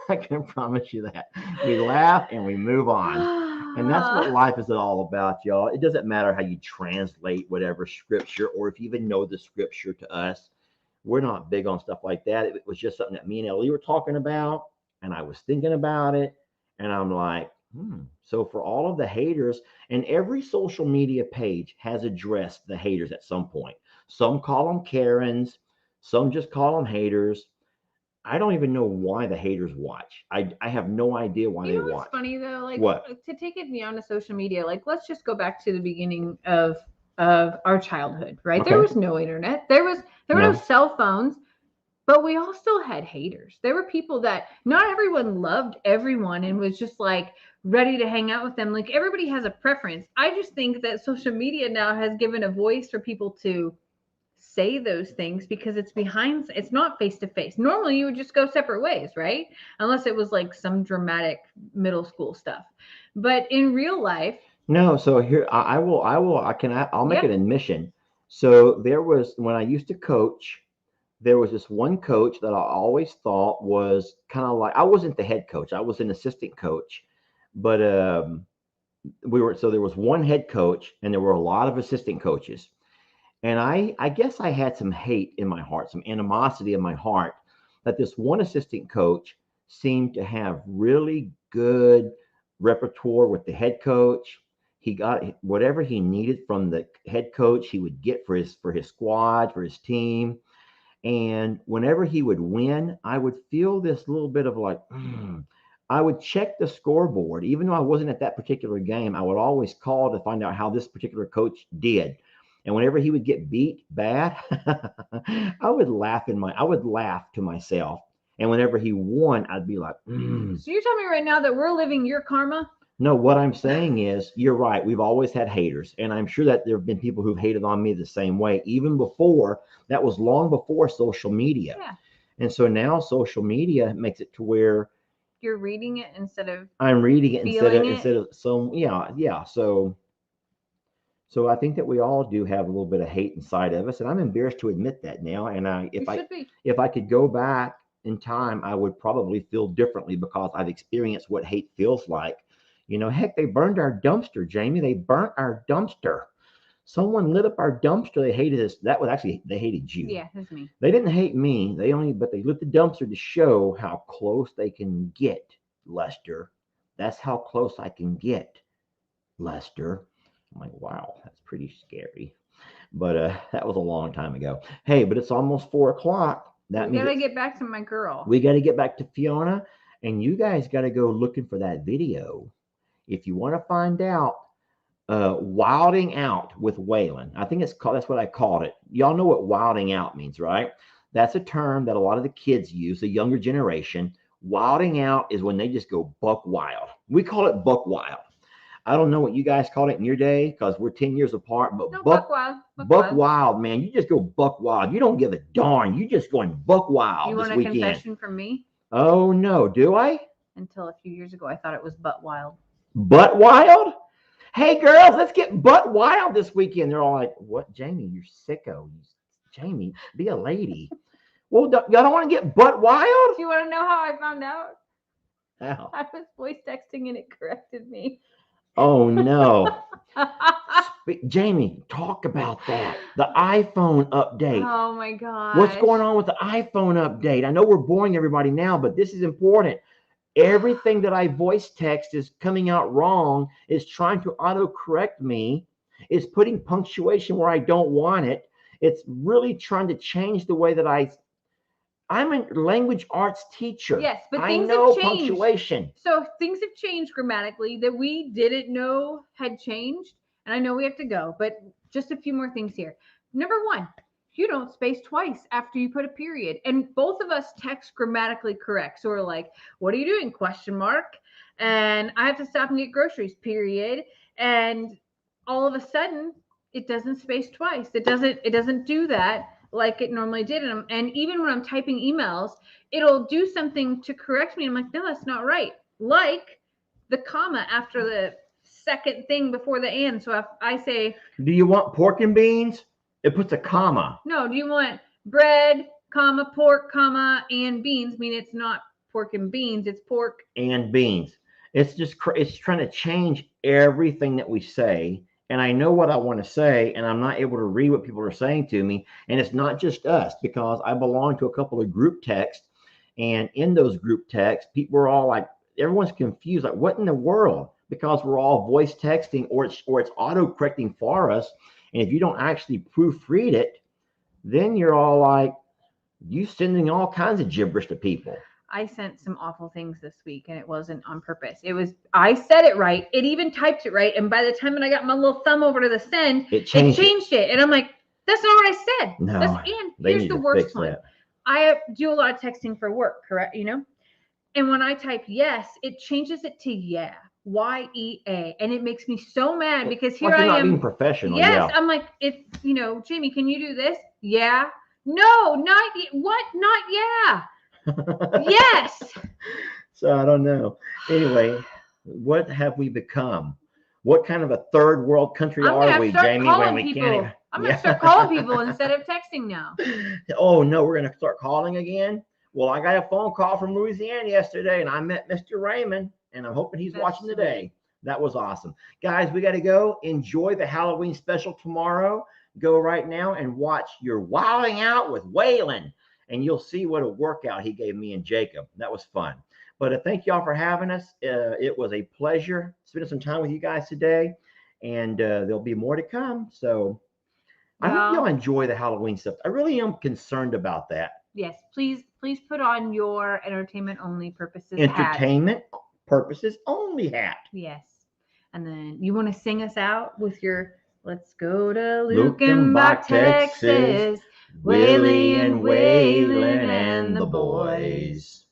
I can promise you that. We laugh and we move on, and that's what life is all about, y'all. It doesn't matter how you translate whatever scripture or if you even know the scripture to us. We're not big on stuff like that. It was just something that me and Ellie were talking about, and I was thinking about it, and I'm like, So for all of the haters, and every social media page has addressed the haters at some point. Some call them Karens, some just call them haters. I don't even know why the haters watch. I have no idea why you they know what's watch. funny though? Like What? to take it beyond the social media, like let's just go back to the beginning of our childhood, right? There Okay. was no internet. There were no No. cell phones. But we all still had haters. There were people that not everyone loved everyone and was just like ready to hang out with them. Like everybody has a preference. I just think that social media now has given a voice for people to say those things because it's not face to face. Normally you would just go separate ways, right? Unless it was like some dramatic middle school stuff. But in real life, No, so here I'll make Yeah. an admission. So there was when I used to coach, there was this one coach that I always thought was kind of like I wasn't the head coach, I was an assistant coach, but there was one head coach and there were a lot of assistant coaches. And I guess I had some hate in my heart, some animosity in my heart that this one assistant coach seemed to have really good repertoire with the head coach. He got whatever he needed from the head coach, he would get for his squad, for his team. And whenever he would win, I would feel this little bit of like, I would check the scoreboard. Even though I wasn't at that particular game, I would always call to find out how this particular coach did. And whenever he would get beat bad, I would laugh to myself. And whenever he won, I'd be like, So you're telling me right now that we're living your karma? No, what I'm saying is, you're right. We've always had haters. And I'm sure that there have been people who've hated on me the same way, even before. That was long before social media. Yeah. And so now social media makes it to where You're reading it instead of I'm reading it feeling it. instead of so yeah. So I think that we all do have a little bit of hate inside of us, and I'm embarrassed to admit that now. And You should be. if I could go back in time, I would probably feel differently because I've experienced what hate feels like. You know, heck, they burned our dumpster, Jamie. They burnt our dumpster. Someone lit up our dumpster. They hated us. They hated you. Yeah, that's me. They didn't hate me. But they lit the dumpster to show how close they can get, Lester. That's how close I can get, Lester. I'm like, wow, that's pretty scary. But that was a long time ago. Hey, but it's almost 4:00. That We means gotta get back to my girl. we got to get back to Fiona, and you guys got to go looking for that video if you want to find out. Wilding out with Waylon. I think that's what I called it. Y'all know what wilding out means, right? That's a term that a lot of the kids use, the younger generation. Wilding out is when they just go buck wild. We call it buck wild. I don't know what you guys called it in your day because we're 10 years apart, but No, buck wild. buck wild, man. You just go buck wild. You don't give a darn. You just going buck You wild this want a weekend. confession from me? Oh no, do I? Until a few years ago, I thought it was butt wild. Butt wild? Hey girls, let's get butt wild this weekend. They're all like, "What, Jamie? You're sicko. Jamie, be a lady." Well, y'all don't want to get butt wild? Do you want to know how I found out? How? I was voice texting and it corrected me. Oh no. Jamie, talk about that. The iPhone update. Oh my god. What's going on with the iPhone update? I know we're boring everybody now, but this is important. Everything that I voice text is coming out wrong, is trying to auto-correct me, is putting punctuation where I don't want it. It's really trying to change the way that I'm a language arts teacher. Yes, but I things know have changed. punctuation. So things have changed grammatically that we didn't know had changed. And I know we have to go, but just a few more things here. Number one, you don't space twice after you put a period. And both of us text grammatically correct. So we're like, what are you doing? Question mark. And I have to stop and get groceries, period. And all of a sudden, it doesn't space twice. It doesn't do that like it normally did. And even when I'm typing emails, it'll do something to correct me. I'm like, no, that's not right. Like the comma after the second thing before the and. So if I say, do you want pork and beans? It puts a comma. no, do you want bread, comma, pork, comma, and beans? I mean, it's not pork and beans, it's pork and beans. It's just, it's trying to change everything that we say. And I know what I want to say, and I'm not able to read what people are saying to me. And it's not just us, because I belong to a couple of group texts. And in those group texts, people are all like, everyone's confused. Like, what in the world? Because we're all voice texting, or it's auto correcting for us. And if you don't actually proofread it, then you're all like, you sending all kinds of gibberish to people. I sent some awful things this week, and it wasn't on purpose. It was, I said it right. It even typed it right. And by the time that I got my little thumb over to the send, it changed it. And I'm like, that's not what I said. No, and here's the worst one. I do a lot of texting for work, correct? You know? And when I type yes, it changes it to yeah. Y-E-A, and it makes me so mad because here I am. Not being professional. Yes, yeah. I'm like, if you know, Jamie, can you do this? Yeah. No, not what? Not yeah. Yes. So I don't know. Anyway, what have we become? What kind of a third world country are we, Jamie? When we can't. I'm gonna start calling people instead of texting now. Oh no, we're gonna start calling again. Well, I got a phone call from Louisiana yesterday, and I met Mr. Raymond. And I'm hoping he's watching today. That was awesome. Guys, we got to go. Enjoy the Halloween special tomorrow. Go right now and watch You're Wilding Out with Waylon. And you'll see what a workout he gave me and Jacob. That was fun. But thank y'all for having us. It was a pleasure spending some time with you guys today. And there'll be more to come. So I hope y'all enjoy the Halloween stuff. I really am concerned about that. Yes, please put on your entertainment only purposes Entertainment purposes only hat. Yes. And then you want to sing us out with your Let's Go to Lukenbach, Texas, Willie and Waylon and the boys.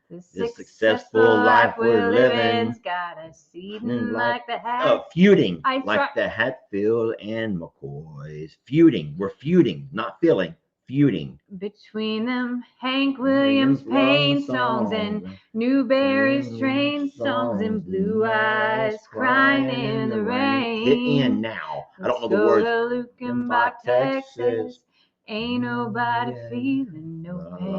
The successful life we're living's got us eating like the hat. Feuding like the Hatfield and McCoys. Feuding. We're feuding, not feeling. Feuding. Between them, Hank Williams Payne songs and Newberry's train songs and Blue Eyes crying in the rain. The end now. I don't know the words. Go to Lukenbach, Texas. Ain't nobody feeling no pain.